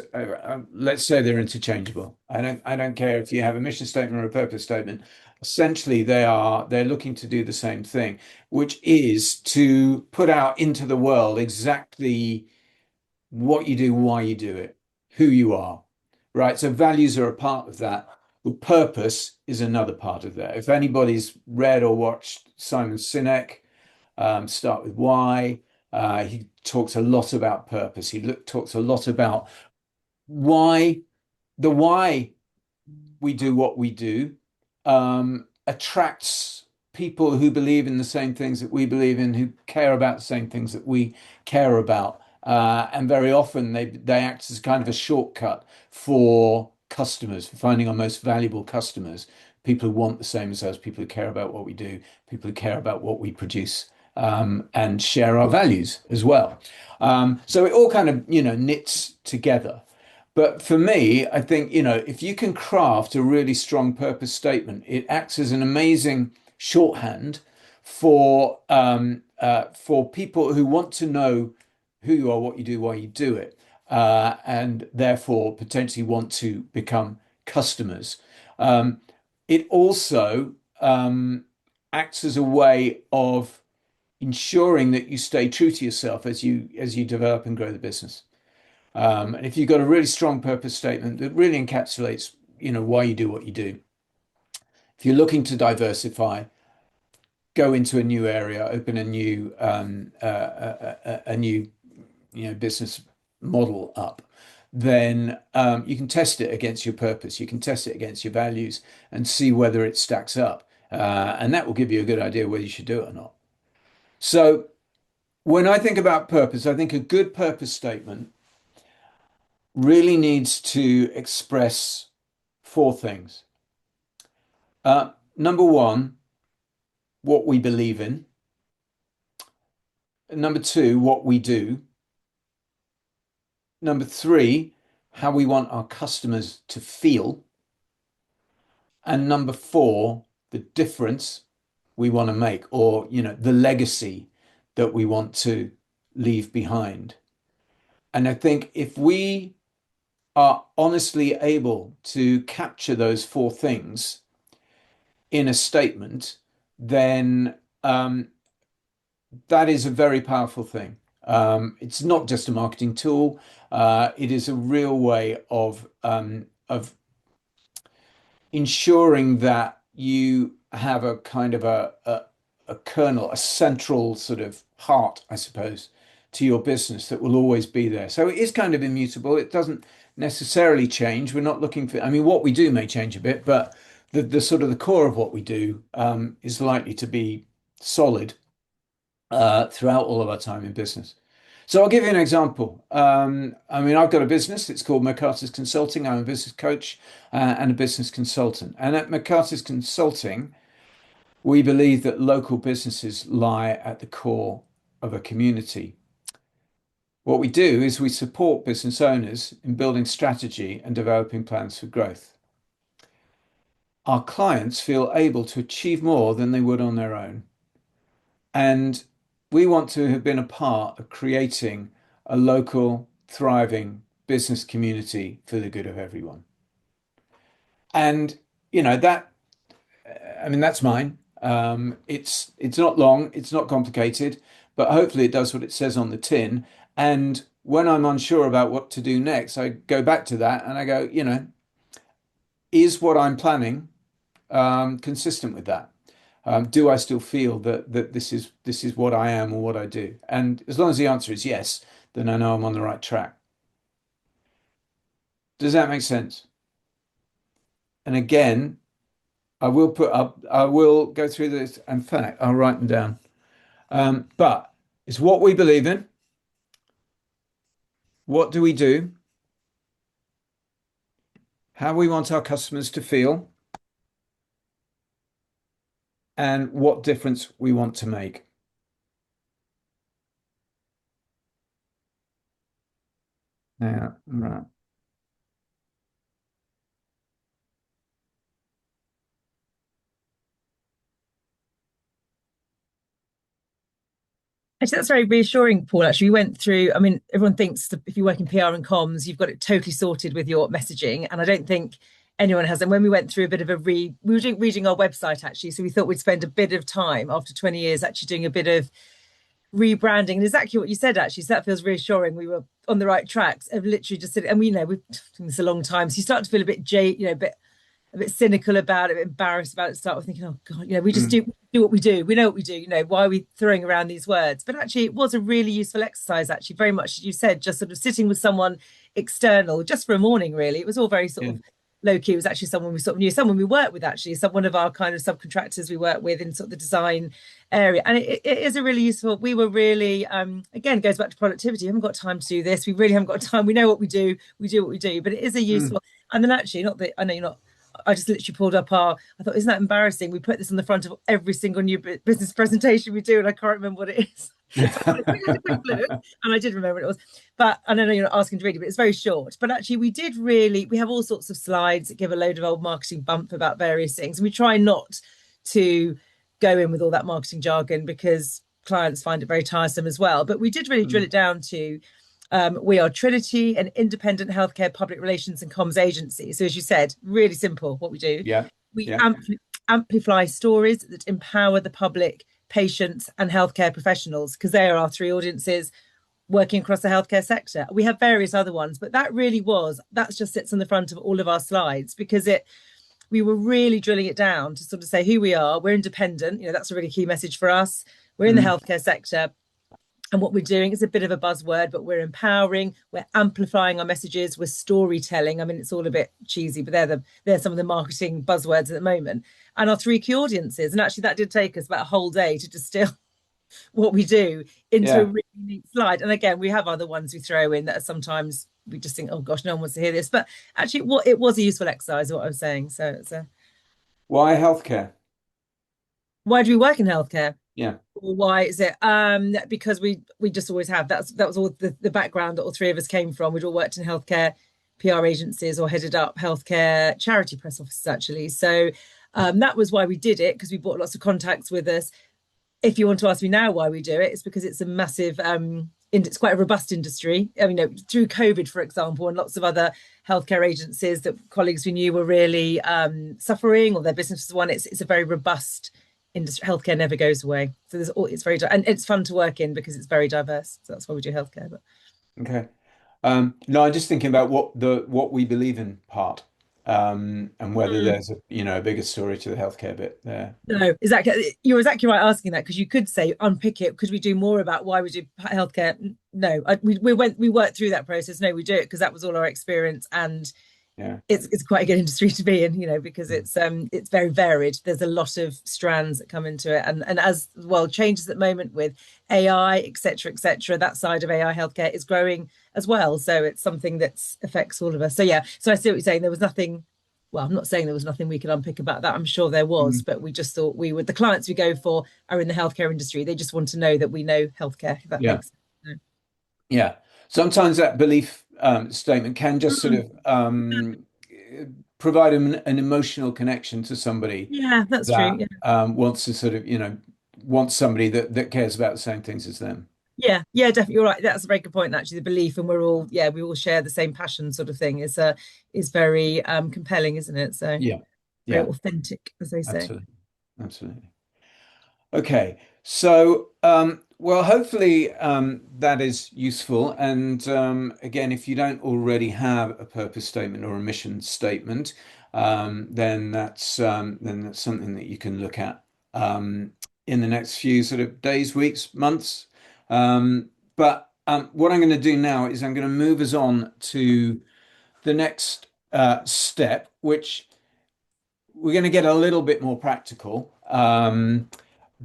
let's say they're interchangeable. I don't care if you have a mission statement or a purpose statement. Essentially, they're looking to do the same thing, which is to put out into the world exactly what you do, why you do it, who you are, right? So values are a part of that. But purpose is another part of that. If anybody's read or watched Simon Sinek, Start with Why, he talks a lot about purpose. He talks a lot about why we do what we do attracts people who believe in the same things that we believe in, who care about the same things that we care about. And very often they act as kind of a shortcut for customers, for finding our most valuable customers, people who want the same as us, people who care about what we do, people who care about what we produce and share our values as well. So it all kind of, knits together. But for me, I think, if you can craft a really strong purpose statement, it acts as an amazing shorthand for people who want to know who you are, what you do, why you do it, and therefore potentially want to become customers. It also acts as a way of ensuring that you stay true to yourself as you develop and grow the business. And if you've got a really strong purpose statement that really encapsulates, why you do what you do. If you're looking to diversify, go into a new area, open a new business model up, then you can test it against your purpose. You can test it against your values and see whether it stacks up. And that will give you a good idea whether you should do it or not. So when I think about purpose, I think a good purpose statement really needs to express four things. Number one, what we believe in. Number two, what we do. Number three, how we want our customers to feel. And number four, the difference we want to make, or, the legacy that we want to leave behind. And I think if we are honestly able to capture those four things in a statement, then that is a very powerful thing. It's not just a marketing tool. It is a real way of ensuring that you have a kind of a kernel, a central sort of heart, I suppose, to your business that will always be there. So it is kind of immutable. It doesn't necessarily change. We're not looking for, what we do may change a bit, but the sort of the core of what we do is likely to be solid throughout all of our time in business. So I'll give you an example. I've got a business. It's called McCarthy's Consulting. I'm a business coach and a business consultant. And at McCarthy's Consulting, we believe that local businesses lie at the core of a community. What we do is we support business owners in building strategy and developing plans for growth. Our clients feel able to achieve more than they would on their own. And we want to have been a part of creating a local, thriving business community for the good of everyone. And, that's mine. It's not long, it's not complicated, but hopefully it does what it says on the tin. And when I'm unsure about what to do next, I go back to that and I go, is what I'm planning consistent with that? Do I still feel that this is what I am or what I do? And as long as the answer is yes, then I know I'm on the right track. Does that make sense? And again, I will go through this. In fact, I'll write them down. But it's what we believe in. What do we do? How we want our customers to feel. And what difference we want to make. Yeah, right. Actually, that's very reassuring, Paul. Actually, we went through, everyone thinks that if you work in PR and comms, you've got it totally sorted with your messaging. And I don't think anyone has. And when we went through a bit of we were reading our website, actually. So we thought we'd spend a bit of time after 20 years actually doing a bit of rebranding. And exactly what you said, actually. So that feels reassuring. We were on the right tracks. I've literally just said, and we've done this a long time. So you start to feel a bit a bit cynical about it, a bit embarrassed about it, start with thinking, oh God, we just do what we do. We know what we do, why are we throwing around these words? But actually it was a really useful exercise, actually, very much as you said, just sort of sitting with someone external, just for a morning, really. It was all very sort of low key. It was actually someone we sort of knew, someone we worked with, actually, one of our kind of subcontractors we work with in sort of the design area. And it is a really useful, we were really, again, goes back to productivity. We haven't got time to do this. We really haven't got time. We know what we do. We do what we do, but it is a useful, and then actually, not that I know you're not I just literally pulled up I thought, isn't that embarrassing? We put this on the front of every single new business presentation we do, and I can't remember what it is. So I had a quick look, and I did remember what it was. But I don't know you're not asking to read it, but it's very short. But actually, we have all sorts of slides that give a load of old marketing bump about various things. And we try not to go in with all that marketing jargon because clients find it very tiresome as well. But we did really drill it down to we are Trinity, an independent healthcare public relations and comms agency. So as you said, really simple what we do. We amplify stories that empower the public, patients and healthcare professionals, because they are our three audiences working across the healthcare sector. We have various other ones, but that just sits on the front of all of our slides because we were really drilling it down to sort of say who we are. We're independent. That's a really key message for us. We're in the healthcare sector. And what we're doing is a bit of a buzzword, but we're empowering, we're amplifying our messages, we're storytelling. I mean, it's all a bit cheesy, but they're some of the marketing buzzwords at the moment. And our three key audiences. And actually, that did take us about a whole day to distill what we do into a really neat slide. And again, we have other ones we throw in that are sometimes we just think, oh gosh, no one wants to hear this. But actually, it was a useful exercise, what I was saying. So it's why healthcare? Why do we work in healthcare? Yeah. Why is it? Because we just always have. That was all the background that all three of us came from. We'd all worked in healthcare PR agencies or headed up healthcare charity press offices, actually. So that was why we did it, because we brought lots of contacts with us. If you want to ask me now why we do it, it's because it's a massive, it's quite a robust industry. I mean, through COVID, for example, and lots of other healthcare agencies that colleagues we knew were really suffering or their businesses won. It's a very robust industry. Healthcare never goes away. So it's very, and it's fun to work in because it's very diverse. So that's why we do healthcare. But okay. No, I'm just thinking about what we believe in part. And whether there's a bigger story to the healthcare bit there. No, exactly. You're exactly right asking that, because you could say unpick it. Could we do more about why we do healthcare? No, we worked through that process. No, we do it because that was all our experience, and it's quite a good industry to be in, because it's very varied. There's a lot of strands that come into it, and as the world changes at the moment with AI, etc., that side of AI healthcare is growing as well. So it's something that affects all of us. So so I see what you're saying. There was nothing. Well, I'm not saying there was nothing we could unpick about that. I'm sure there was, but we just thought the clients we go for are in the healthcare industry. They just want to know that we know healthcare. If that makes sense. Yeah. Sometimes that belief statement can just sort of provide an emotional connection to somebody. Yeah, that's true. Yeah. Wants to sort of, wants somebody that cares about the same things as them. Yeah, definitely. You're right. That's a very good point, actually. The belief, and we all share the same passion, sort of thing, is very compelling, isn't it? So very authentic, as they say. Absolutely. Okay, so well, hopefully that is useful. And again, if you don't already have a purpose statement or a mission statement, then that's something that you can look at in the next few sort of days, weeks, months. But what I'm going to do now is I'm going to move us on to the next step, which we're going to get a little bit more practical.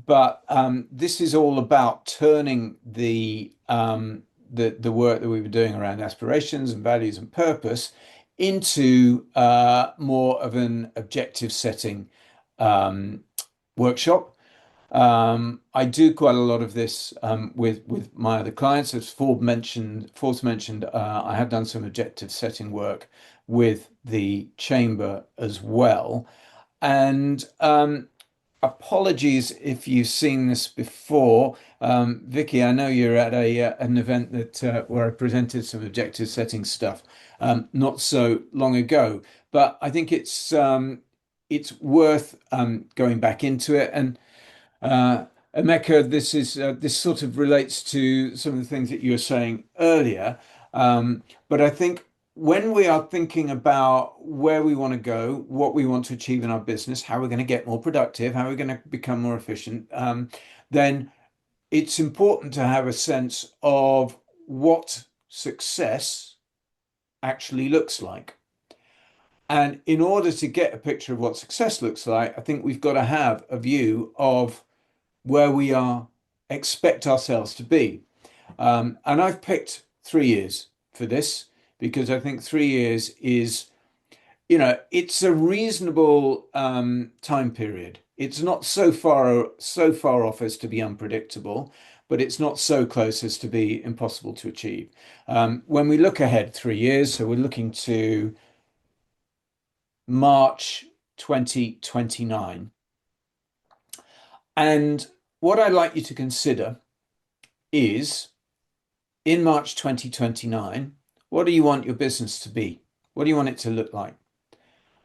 But this is all about turning the work that we were doing around aspirations and values and purpose into more of an objective setting workshop. I do quite a lot of this with my other clients. As Forbes mentioned, I have done some objective setting work with the Chamber as well. And apologies if you've seen this before. Vicky, I know you're at an event that where I presented some objective setting stuff not so long ago, but I think it's worth going back into it. And Emeka, this sort of relates to some of the things that you were saying earlier. But I think when we are thinking about where we want to go, what we want to achieve in our business, how we're going to get more productive, how we're going to become more efficient, then it's important to have a sense of what success actually looks like. And in order to get a picture of what success looks like, I think we've got to have a view of where we expect ourselves to be. And I've picked 3 years for this, because I think 3 years is it's a reasonable time period. It's not so far off as to be unpredictable, but it's not so close as to be impossible to achieve. When we look ahead 3 years, so we're looking to March 2029. And what I'd like you to consider is in March 2029, what do you want your business to be? What do you want it to look like?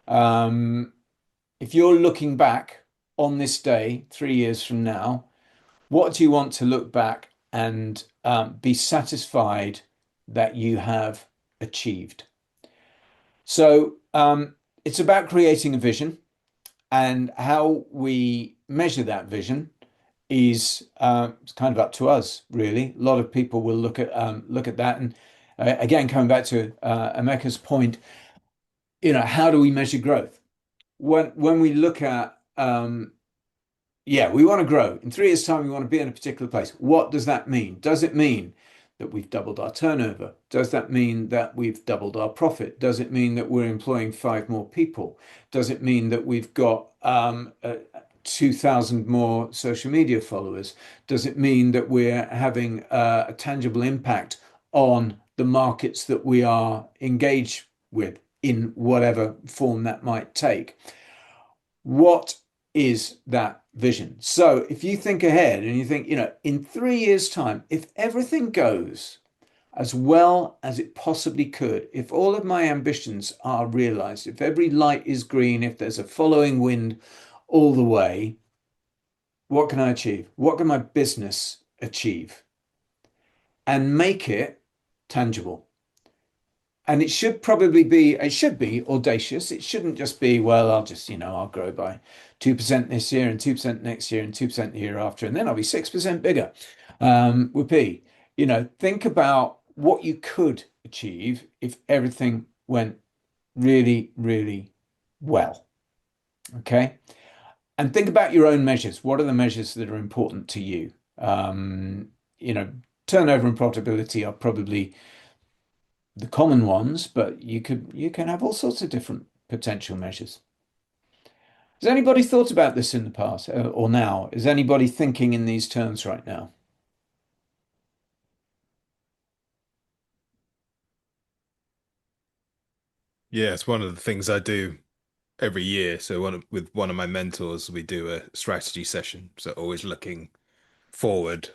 If you're looking back on this day 3 years from now, what do you want to look back and be satisfied that you have achieved? So it's about creating a vision, and how we measure that vision is it's kind of up to us, really. A lot of people will look at that, and again, coming back to Emeka's point, how do we measure growth? When we look at we want to grow. In 3 years' time, we want to be in a particular place. What does that mean? Does it mean that we've doubled our turnover? Does that mean that we've doubled our profit? Does it mean that we're employing 5 more people? Does it mean that we've got 2,000 more social media followers? Does it mean that we're having a tangible impact on the markets that we are engaged with in whatever form that might take? What is that vision? So if you think ahead and you think, in 3 years' time, if everything goes as well as it possibly could, if all of my ambitions are realized, if every light is green, if there's a following wind all the way, what can I achieve? What can my business achieve? And make it tangible. And it should be audacious. It shouldn't just be, well, I'll grow by 2% this year and 2% next year and 2% the year after, and then I'll be 6% bigger. Whoopee. Think about what you could achieve if everything went really, really well. Okay. And think about your own measures. What are the measures that are important to you? Turnover and profitability are probably the common ones, but you can have all sorts of different potential measures. Has anybody thought about this in the past or now? Is anybody thinking in these terms right now? Yeah, it's one of the things I do every year. So with one of my mentors, we do a strategy session. So always looking forward.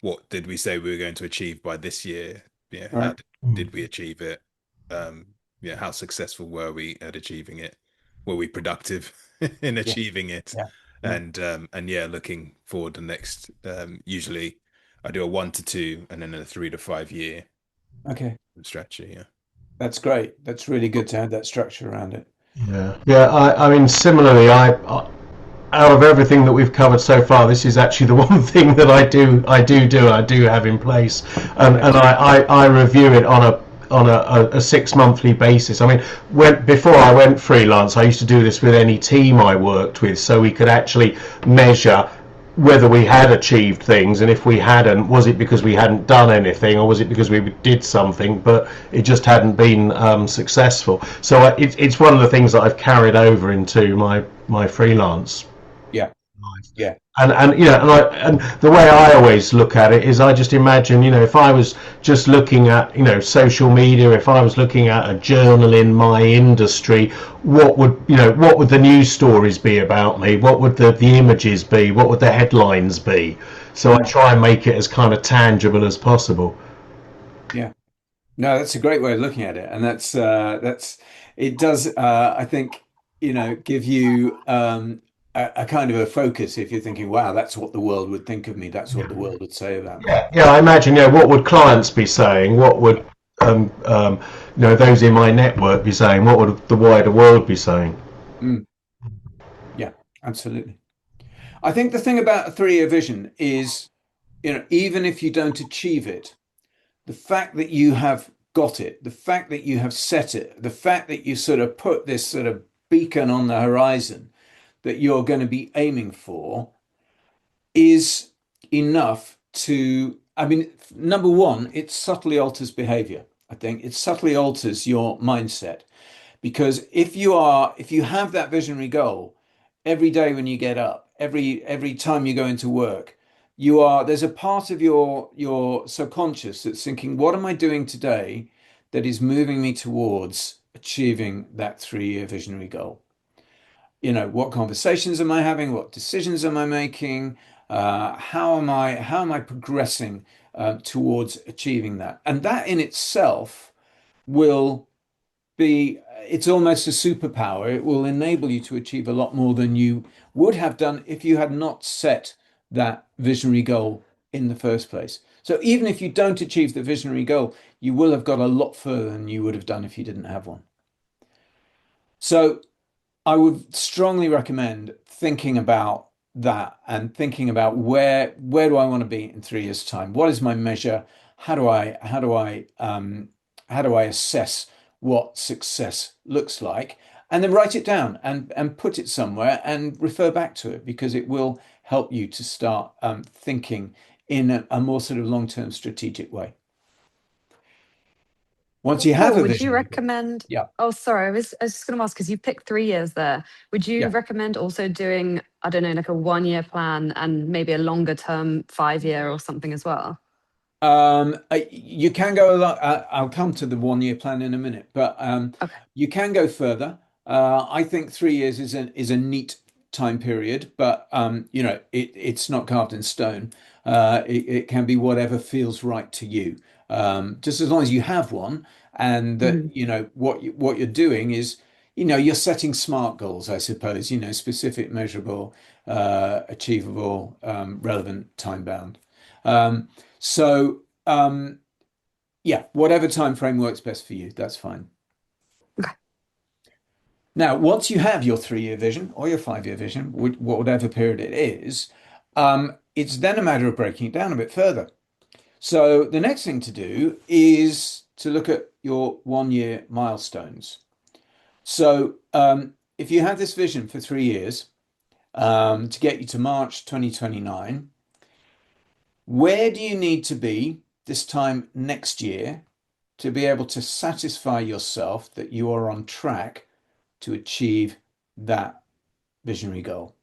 What did we say we were going to achieve by this year? Yeah, how did we achieve it? How successful were we at achieving it? Were we productive in achieving it? Yeah. And looking forward the next. Usually, I do a 1 to 2, and then a 3 to 5 year. Okay. Strategy. Yeah. That's great. That's really good to have that structure around it. Yeah. I mean, similarly, out of everything that we've covered so far, this is actually the one thing that I do have in place, and I review it on a 6 monthly basis. I mean, before I went freelance, I used to do this with any team I worked with, so we could actually measure whether we had achieved things, and if we hadn't, was it because we hadn't done anything, or was it because we did something but it just hadn't been successful. So it's one of the things that I've carried over into my freelance. Yeah. And the way I always look at it is I just imagine, if I was just looking at, social media, if I was looking at a journal in my industry, what would the news stories be about me? What would the images be? What would the headlines be? So I try and make it as kind of tangible as possible. Yeah. No, that's a great way of looking at it. And it does, I think, give you a kind of a focus if you're thinking, wow, that's what the world would think of me. That's what the world would say about me. Yeah, I imagine, what would clients be saying? What would, those in my network be saying? What would the wider world be saying? Yeah, absolutely. I think the thing about a 3-year vision is, even if you don't achieve it, the fact that you have got it, the fact that you have set it, the fact that you sort of put this sort of beacon on the horizon that you're going to be aiming for is enough to, number one, it subtly alters behavior. I think it subtly alters your mindset, Because if you have that visionary goal every day when you get up, every time you go into work, there's a part of your subconscious that's thinking, what am I doing today that is moving me towards achieving that 3-year visionary goal? What conversations am I having? What decisions am I making? How am I progressing towards achieving that? And that in itself will it's almost a superpower. It will enable you to achieve a lot more than you would have done if you had not set that visionary goal in the first place. So even if you don't achieve the visionary goal, you will have got a lot further than you would have done if you didn't have one. So I would strongly recommend thinking about that and thinking about where do I want to be in 3 years' time? What is my measure? How do I assess what success looks like? And then write it down and put it somewhere and refer back to it, because it will help you to start thinking in a more sort of long-term strategic way. Once you have Paul, a would you vision, recommend? yeah. Oh, sorry, I was just going to ask, because you picked 3 years there. Would you Yeah. recommend also doing, I don't know, like a 1-year plan and maybe a longer term 5-year or something as well? You can go a lot. I'll come to the 1-year plan in a minute, but Okay. you can go further. I think 3 years is a neat time period, but it's not carved in stone. It can be whatever feels right to you, just as long as you have one, and that Mhm. what you're doing is you're setting SMART goals, I suppose. Specific, measurable, achievable, relevant, time bound. So yeah, whatever time frame works best for you, that's fine. Okay. Now, once you have your 3-year vision or your 5-year vision, whatever period it is, it's then a matter of breaking it down a bit further. So the next thing to do is to look at your 1-year milestones. So if you have this vision for 3 years to get you to March 2029, where do you need to be this time next year to be able to satisfy yourself that you are on track to achieve that visionary goal?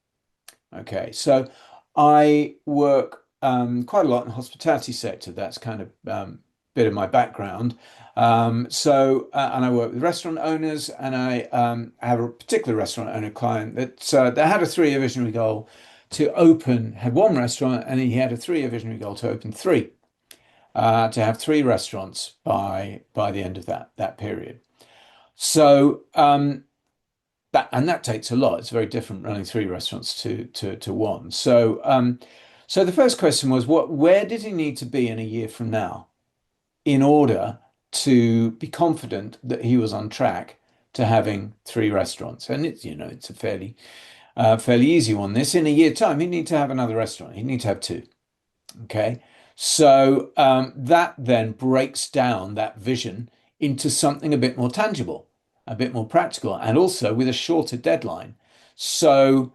Okay, so I work quite a lot in the hospitality sector. That's kind of bit of my background. And I work with restaurant owners, and I have a particular restaurant owner client that had a 3-year visionary goal to had one restaurant, and he had a 3-year visionary goal to open three, to have 3 restaurants by the end of that period. So that takes a lot. It's very different running 3 restaurants to one. So the first question was, where did he need to be in a year from now in order to be confident that he was on track to having 3 restaurants? And it's a fairly easy one. This, in a year time, he'd need to have another restaurant. He'd need to have 2. Okay. So that then breaks down that vision into something a bit more tangible, a bit more practical, and also with a shorter deadline. So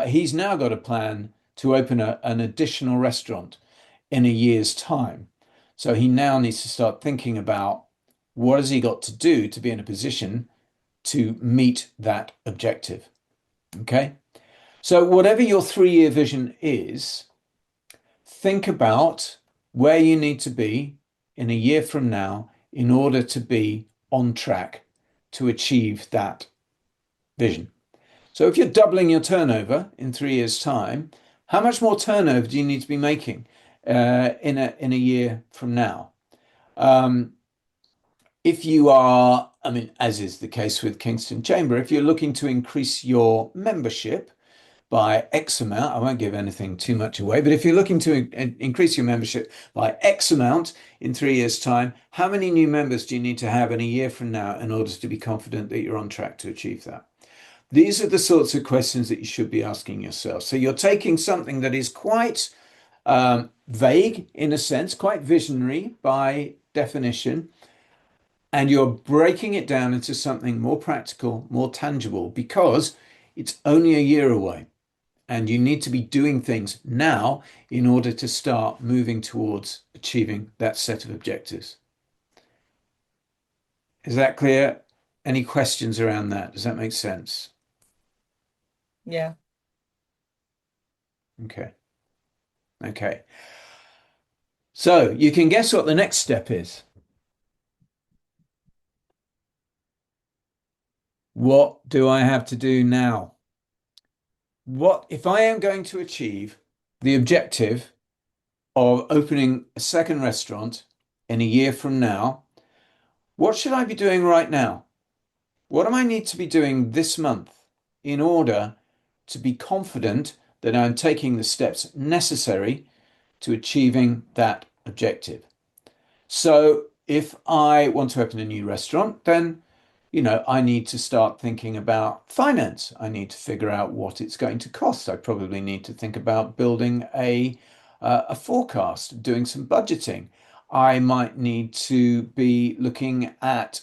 he's now got a plan to open an additional restaurant in a year's time. So he now needs to start thinking about what has he got to do to be in a position to meet that objective. Okay. So whatever your 3-year vision is, think about where you need to be in a year from now in order to be on track to achieve that vision. So if you're doubling your turnover in 3 years' time, how much more turnover do you need to be making in a year from now? If you are, I mean, as is the case with Kingston Chamber, if you're looking to increase your membership by X amount, I won't give anything too much away, but if you're looking to increase your membership by X amount in 3 years' time, how many new members do you need to have in a year from now in order to be confident that you're on track to achieve that? These are the sorts of questions that you should be asking yourself. So you're taking something that is quite vague in a sense, quite visionary by definition, and you're breaking it down into something more practical, more tangible, because it's only a year away. And you need to be doing things now in order to start moving towards achieving that set of objectives. Is that clear? any questions around that? Does that make sense? Yeah. Okay. Okay. So you can guess what the next step is. What do I have to do now? What if I am going to achieve the objective of opening a second restaurant in a year from now? What should I be doing right now? What do I need to be doing this month in order to be confident that I'm taking the steps necessary to achieving that objective? So if I want to open a new restaurant, then I need to start thinking about finance. I need to figure out what it's going to cost. I probably need to think about building a forecast, doing some budgeting. I might need to be looking at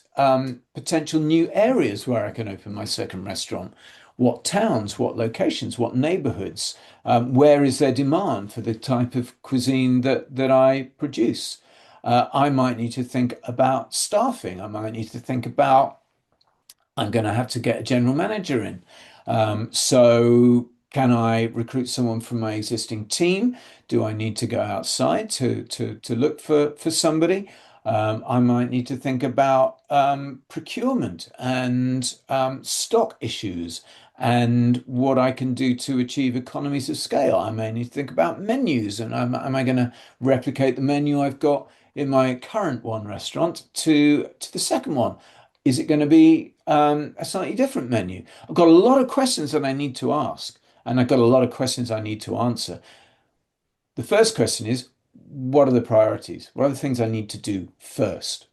potential new areas where I can open my second restaurant. What towns, what locations, what neighborhoods, where is there demand for the type of cuisine that I produce? I might need to think about staffing. I might need to think about I'm going to have to get a general manager in. So can I recruit someone from my existing team? Do I need to go outside to look for somebody? I might need to think about procurement and stock issues and what I can do to achieve economies of scale. I may need to think about menus and am I going to replicate the menu I've got in my current one restaurant to the second one? Is it going to be a slightly different menu? I've got a lot of questions that I need to ask, and I've got a lot of questions I need to answer. The first question is, what are the priorities? What are the things I need to do first?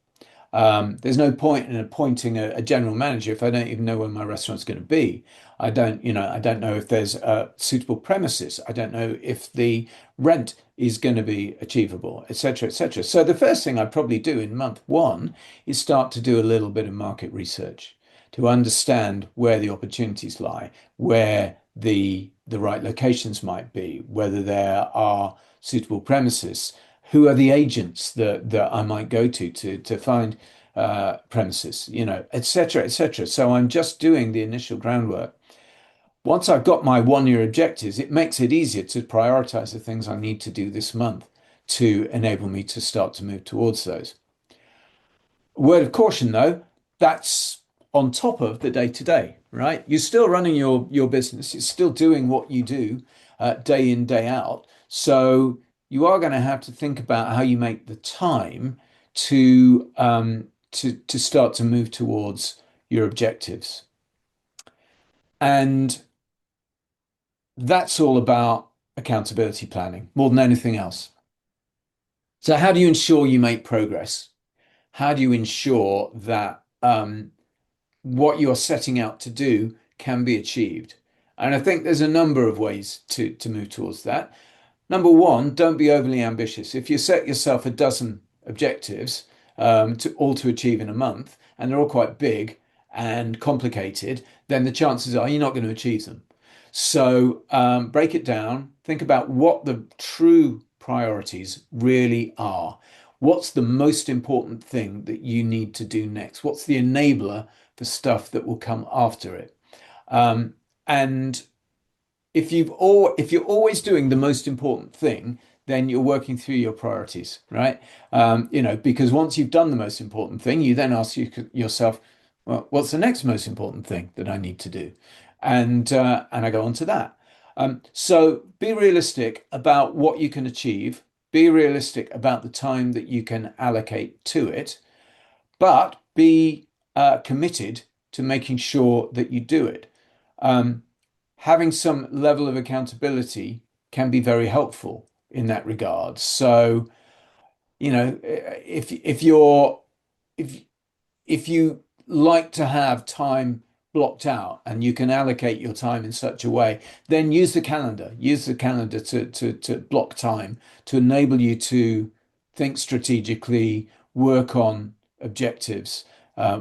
There's no point in appointing a general manager if I don't even know where my restaurant's going to be. I don't know if there's suitable premises. I don't know if the rent is going to be achievable, etc., etc. So the first thing I'd probably do in month one is start to do a little bit of market research to understand where the opportunities lie, where the right locations might be, whether there are suitable premises, who are the agents that I might go to find premises, etc., etc. So I'm just doing the initial groundwork. Once I've got my 1 year objectives, it makes it easier to prioritize the things I need to do this month to enable me to start to move towards those. Word of caution, though, that's on top of the day to day, right? You're still running your business. You're still doing what you do day in, day out. So you are going to have to think about how you make the time to start to move towards your objectives. And that's all about accountability planning more than anything else. So how do you ensure you make progress? How do you ensure that what you're setting out to do can be achieved? And I think there's a number of ways to move towards that. Number one, don't be overly ambitious. If you set yourself a dozen objectives to achieve in a month, and they're all quite big and complicated, then the chances are you're not going to achieve them. So break it down, think about what the true priorities really are. What's the most important thing that you need to do next? What's the enabler for stuff that will come after it? And if you're always doing the most important thing, then you're working through your priorities, right? Because once you've done the most important thing, you then ask yourself, well, what's the next most important thing that I need to do? And I go on to that. So be realistic about what you can achieve. Be realistic about the time that you can allocate to it, but be committed to making sure that you do it. Having some level of accountability can be very helpful in that regard. So, if you like to have time blocked out and you can allocate your time in such a way, then use the calendar. Use the calendar to block time to enable you to think strategically, work on objectives,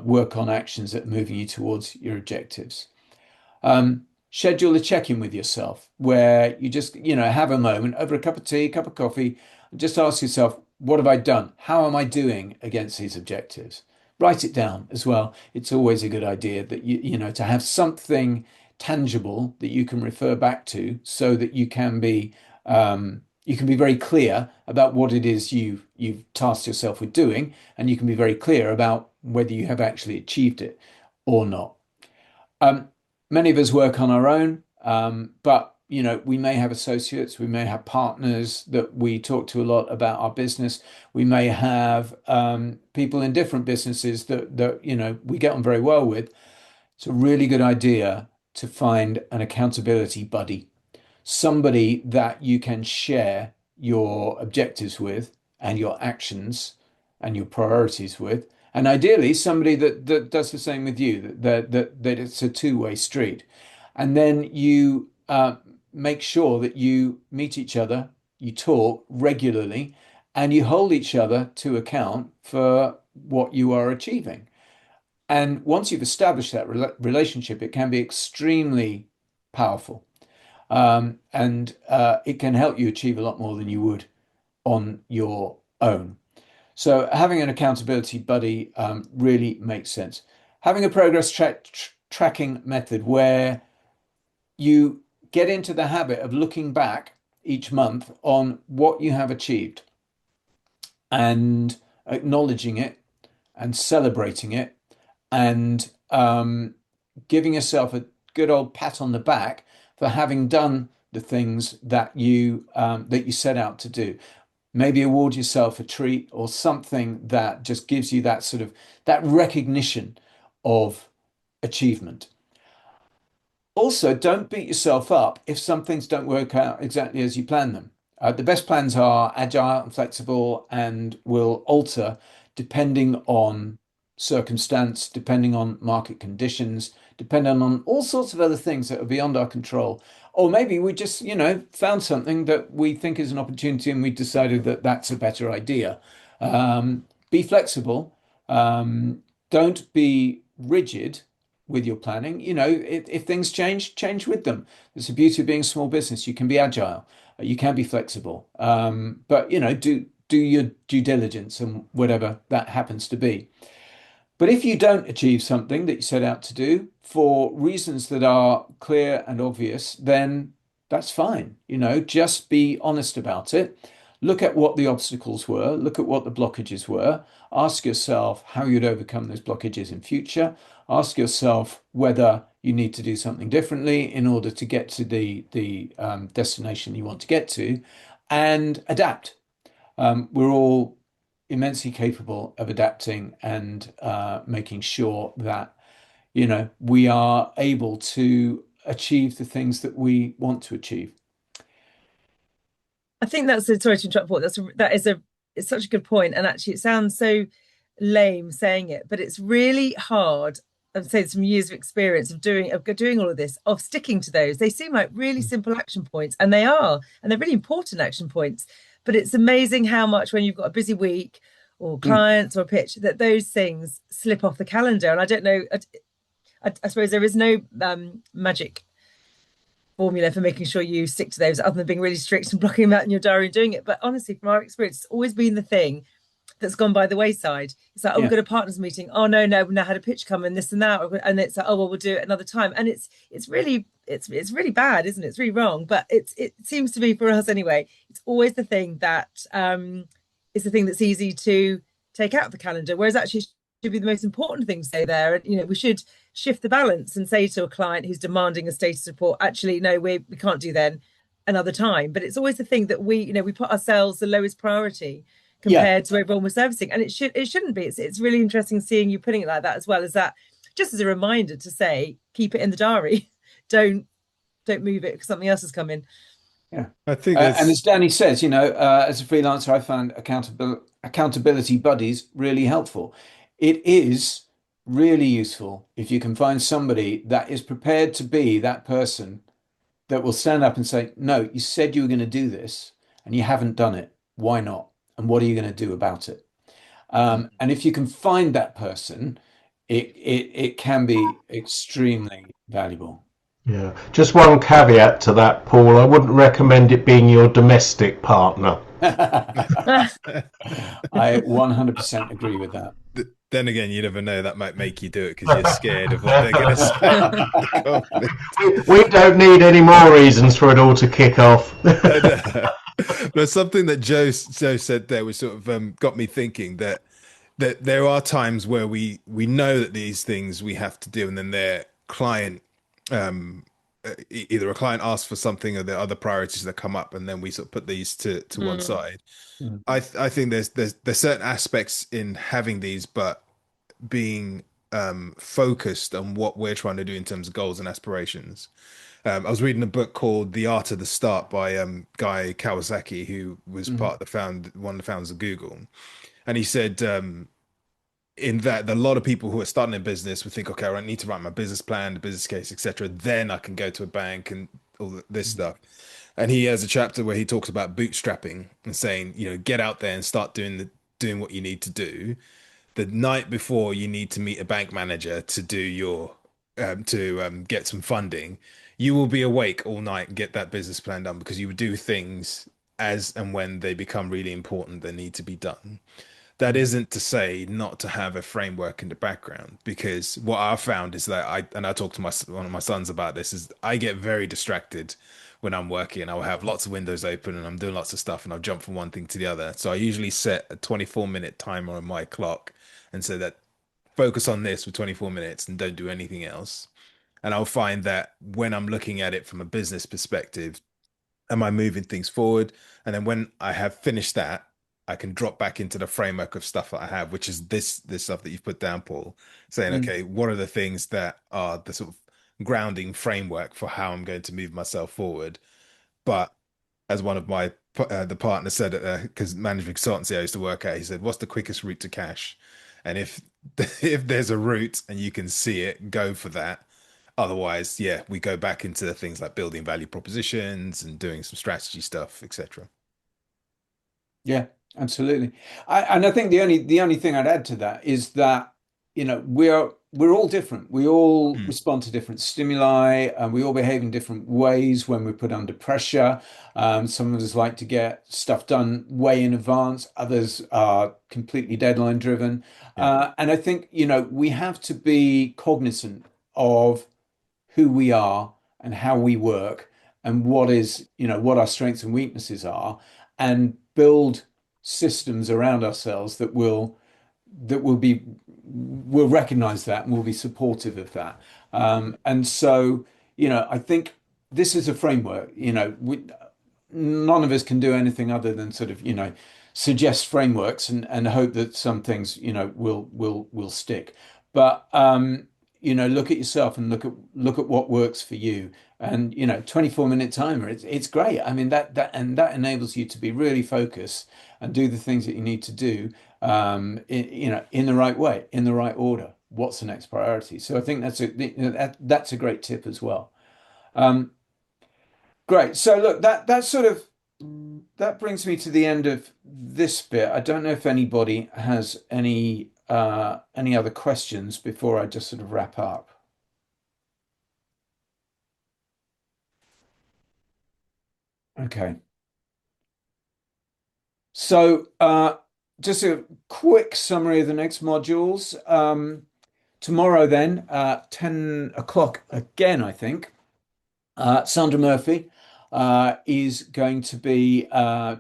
work on actions that are moving you towards your objectives. Schedule a check-in with yourself where you just, have a moment over a cup of tea, cup of coffee, and just ask yourself, what have I done? How am I doing against these objectives? write it down as well. It's always a good idea that to have something tangible that you can refer back to, so that you can be very clear about what it is you've tasked yourself with doing, and you can be very clear about whether you have actually achieved it or not. Many of us work on our own, but we may have associates, we may have partners that we talk to a lot about our business. We may have people in different businesses that we get on very well with. It's a really good idea to find an accountability buddy, somebody that you can share your objectives with and your actions and your priorities with, and ideally somebody that does the same with you, that it's a two-way street. And then you make sure that you meet each other, you talk regularly, and you hold each other to account for what you are achieving. And once you've established that relationship, it can be extremely powerful. And it can help you achieve a lot more than you would on your own. So having an accountability buddy really makes sense. Having a progress tracking method where you get into the habit of looking back each month on what you have achieved and acknowledging it and celebrating it, and giving yourself a good old pat on the back for having done the things that you set out to do. Maybe award yourself a treat or something that just gives you that sort of that recognition of achievement. Also, don't beat yourself up if some things don't work out exactly as you plan them. The best plans are agile and flexible and will alter depending on circumstance, depending on market conditions, depending on all sorts of other things that are beyond our control. Or maybe we just, found something that we think is an opportunity and we decided that that's a better idea. Be flexible. Don't be rigid with your planning. If things change with them. It's the beauty of being a small business. You can be agile, you can be flexible, but do your due diligence and whatever that happens to be. But if you don't achieve something that you set out to do for reasons that are clear and obvious, then that's fine. Just be honest about it. Look at what the obstacles were, look at what the blockages were, ask yourself how you'd overcome those blockages in future, ask yourself whether you need to do something differently in order to get to the destination you want to get to, and adapt. We're all immensely capable of adapting and making sure that, we are able to achieve the things that we want to achieve. I think sorry to interrupt, Paul. It's such a good point, and actually, it sounds so lame saying it, but it's really hard. I've said some years of experience of doing all of this, of sticking to those. They seem like really simple action points, and they are, and they're really important action points. But it's amazing how much when you've got a busy week or clients or a pitch, that those things slip off the calendar. And I don't know. I suppose there is no magic formula for making sure you stick to those, other than being really strict and blocking them out in your diary and doing it. But honestly, from our experience, it's always been the thing that's gone by the wayside. It's like, we've got a partners meeting. Oh no, we've now had a pitch come in, this and that, and it's like, oh well, we'll do it another time. And it's really bad, isn't it? It's really wrong. But it seems to be, for us anyway, it's always the thing that is the thing that's easy to take out of the calendar. Whereas actually, it should be the most important thing to say there. And we should shift the balance and say to a client who's demanding a status report, actually, no, we can't do then, another time. But it's always the thing that we put ourselves the lowest priority compared to everyone we're servicing, and it shouldn't be. It's really interesting seeing you putting it like that, as well as that, just as a reminder to say, keep it in the diary. Don't move it because something else has come in. Yeah, I think and as Danny says, as a freelancer, I found accountability buddies really helpful. It is really useful if you can find somebody that is prepared to be that person that will stand up and say, no, you said you were going to do this and you haven't done it. Why not? And what are you going to do about it? And if you can find that person, it can be extremely valuable. Yeah. Just one caveat to that, Paul. I wouldn't recommend it being your domestic partner. I 100% agree with that. then again, you never know. That might make you do it because you're scared of what they're going to say in the conflict. We don't need any more reasons for it all to kick off. But something that Joe said there, which sort of got me thinking that there are times where we know that these things we have to do, and then their client, either a client asks for something or there are other priorities that come up, and then we sort of put these to one side. I think there's certain aspects in having these, but being focused on what we're trying to do in terms of goals and aspirations. I was reading a book called The Art of the Start by Guy Kawasaki, who was part of one of the founders of Google, and he said in that a lot of people who are starting a business would think, okay, I need to write my business plan, the business case, etc. Then I can go to a bank and all this stuff. And he has a chapter where he talks about bootstrapping and saying, get out there and start doing what you need to do. The night before you need to meet a bank manager to do your get some funding, you will be awake all night and get that business plan done because you would do things as and when they become really important that need to be done. That isn't to say not to have a framework in the background, because what I've found is that I talked to one of my sons about this, is I get very distracted when I'm working. I'll have lots of windows open and I'm doing lots of stuff and I'll jump from one thing to the other. So I usually set a 24-minute timer on my clock and say that focus on this for 24 minutes and don't do anything else. And I'll find that when I'm looking at it from a business perspective, am I moving things forward? And then when I have finished that, I can drop back into the framework of stuff that I have, which is this stuff that you've put down, Paul, saying, okay, what are the things that are the sort of grounding framework for how I'm going to move myself forward? But as one of my the partner said, because management consultancy I used to work at, he said, what's the quickest route to cash? And if there's a route and you can see it, go for that. Otherwise, yeah, we go back into the things like building value propositions and doing some strategy stuff, etc. Yeah, absolutely. And I think the only thing I'd add to that is that we're all different. We all respond to different stimuli, and we all behave in different ways when we're put under pressure. Some of us like to get stuff done way in advance. Others are completely deadline driven. And I think we have to be cognizant of who we are and how we work and what our strengths and weaknesses are, and build systems around ourselves that will recognize that and will be supportive of that. And so, I think this is a framework. None of us can do anything other than sort of, suggest frameworks and hope that some things, will stick. But look at yourself and look at what works for you. And 24-minute timer, it's great. I mean that enables you to be really focused and do the things that you need to do, in the right way, in the right order. What's the next priority? So I think that's a great tip as well. Great. So look, that brings me to the end of this bit. I don't know if anybody has any other questions before I just sort of wrap up. Okay. So just a quick summary of the next modules. Tomorrow then, 10 o'clock again, I think, Sandra Murphy is going to be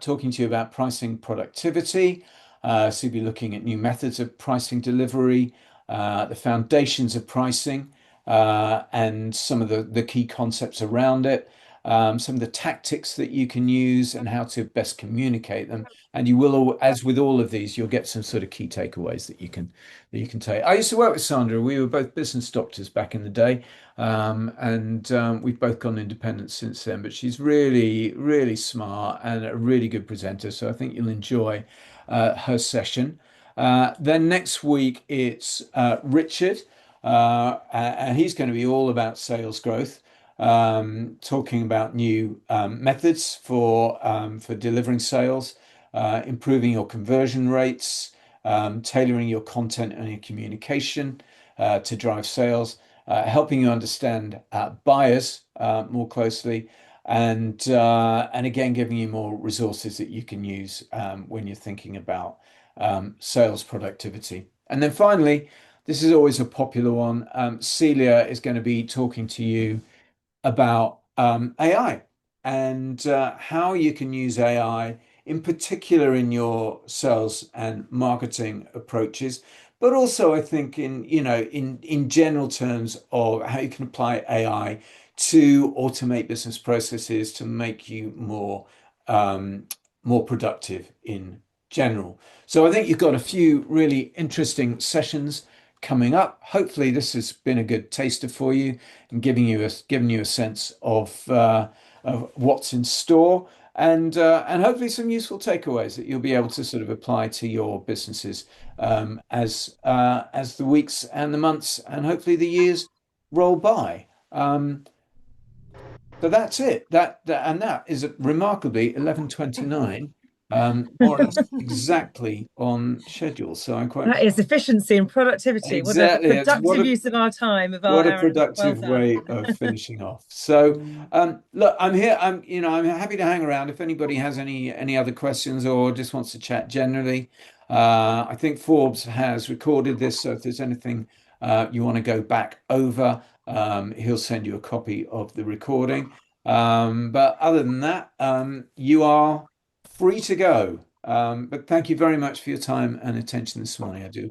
talking to you about pricing productivity. So you'll be looking at new methods of pricing delivery, the foundations of pricing, and some of the key concepts around it, some of the tactics that you can use and how to best communicate them. And you will, as with all of these, you'll get some sort of key takeaways that you can take. I used to work with Sandra. We were both business doctors back in the day, and we've both gone independent since then. But she's really, really smart and a really good presenter. So I think you'll enjoy her session. Then next week it's Richard, and he's going to be all about sales growth, talking about new methods for delivering sales, improving your conversion rates, tailoring your content and your communication to drive sales, helping you understand buyers more closely, and again giving you more resources that you can use when you're thinking about sales productivity. And then finally, this is always a popular one. Celia is going to be talking to you about AI and how you can use AI, in particular in your sales and marketing approaches, but also I think in general terms of how you can apply AI to automate business processes to make you more productive in general. So I think you've got a few really interesting sessions coming up. Hopefully, this has been a good taster for you and giving you a sense of what's in store, and hopefully some useful takeaways that you'll be able to sort of apply to your businesses as the weeks and the months and hopefully the years roll by. So that's it. That is remarkably 11:29, more or less exactly on schedule. So I'm quite That is efficiency and productivity. exactly. What a productive use of our time, of our What a Aaron. Well productive done. way of finishing off. So, look, I'm here. I'm happy to hang around if anybody has any other questions or just wants to chat generally. I think Forbes has recorded this, so if there's anything you want to go back over, he'll send you a copy of the recording. But other than that, you are free to go. But thank you very much for your time and attention this morning. I do appreciate it.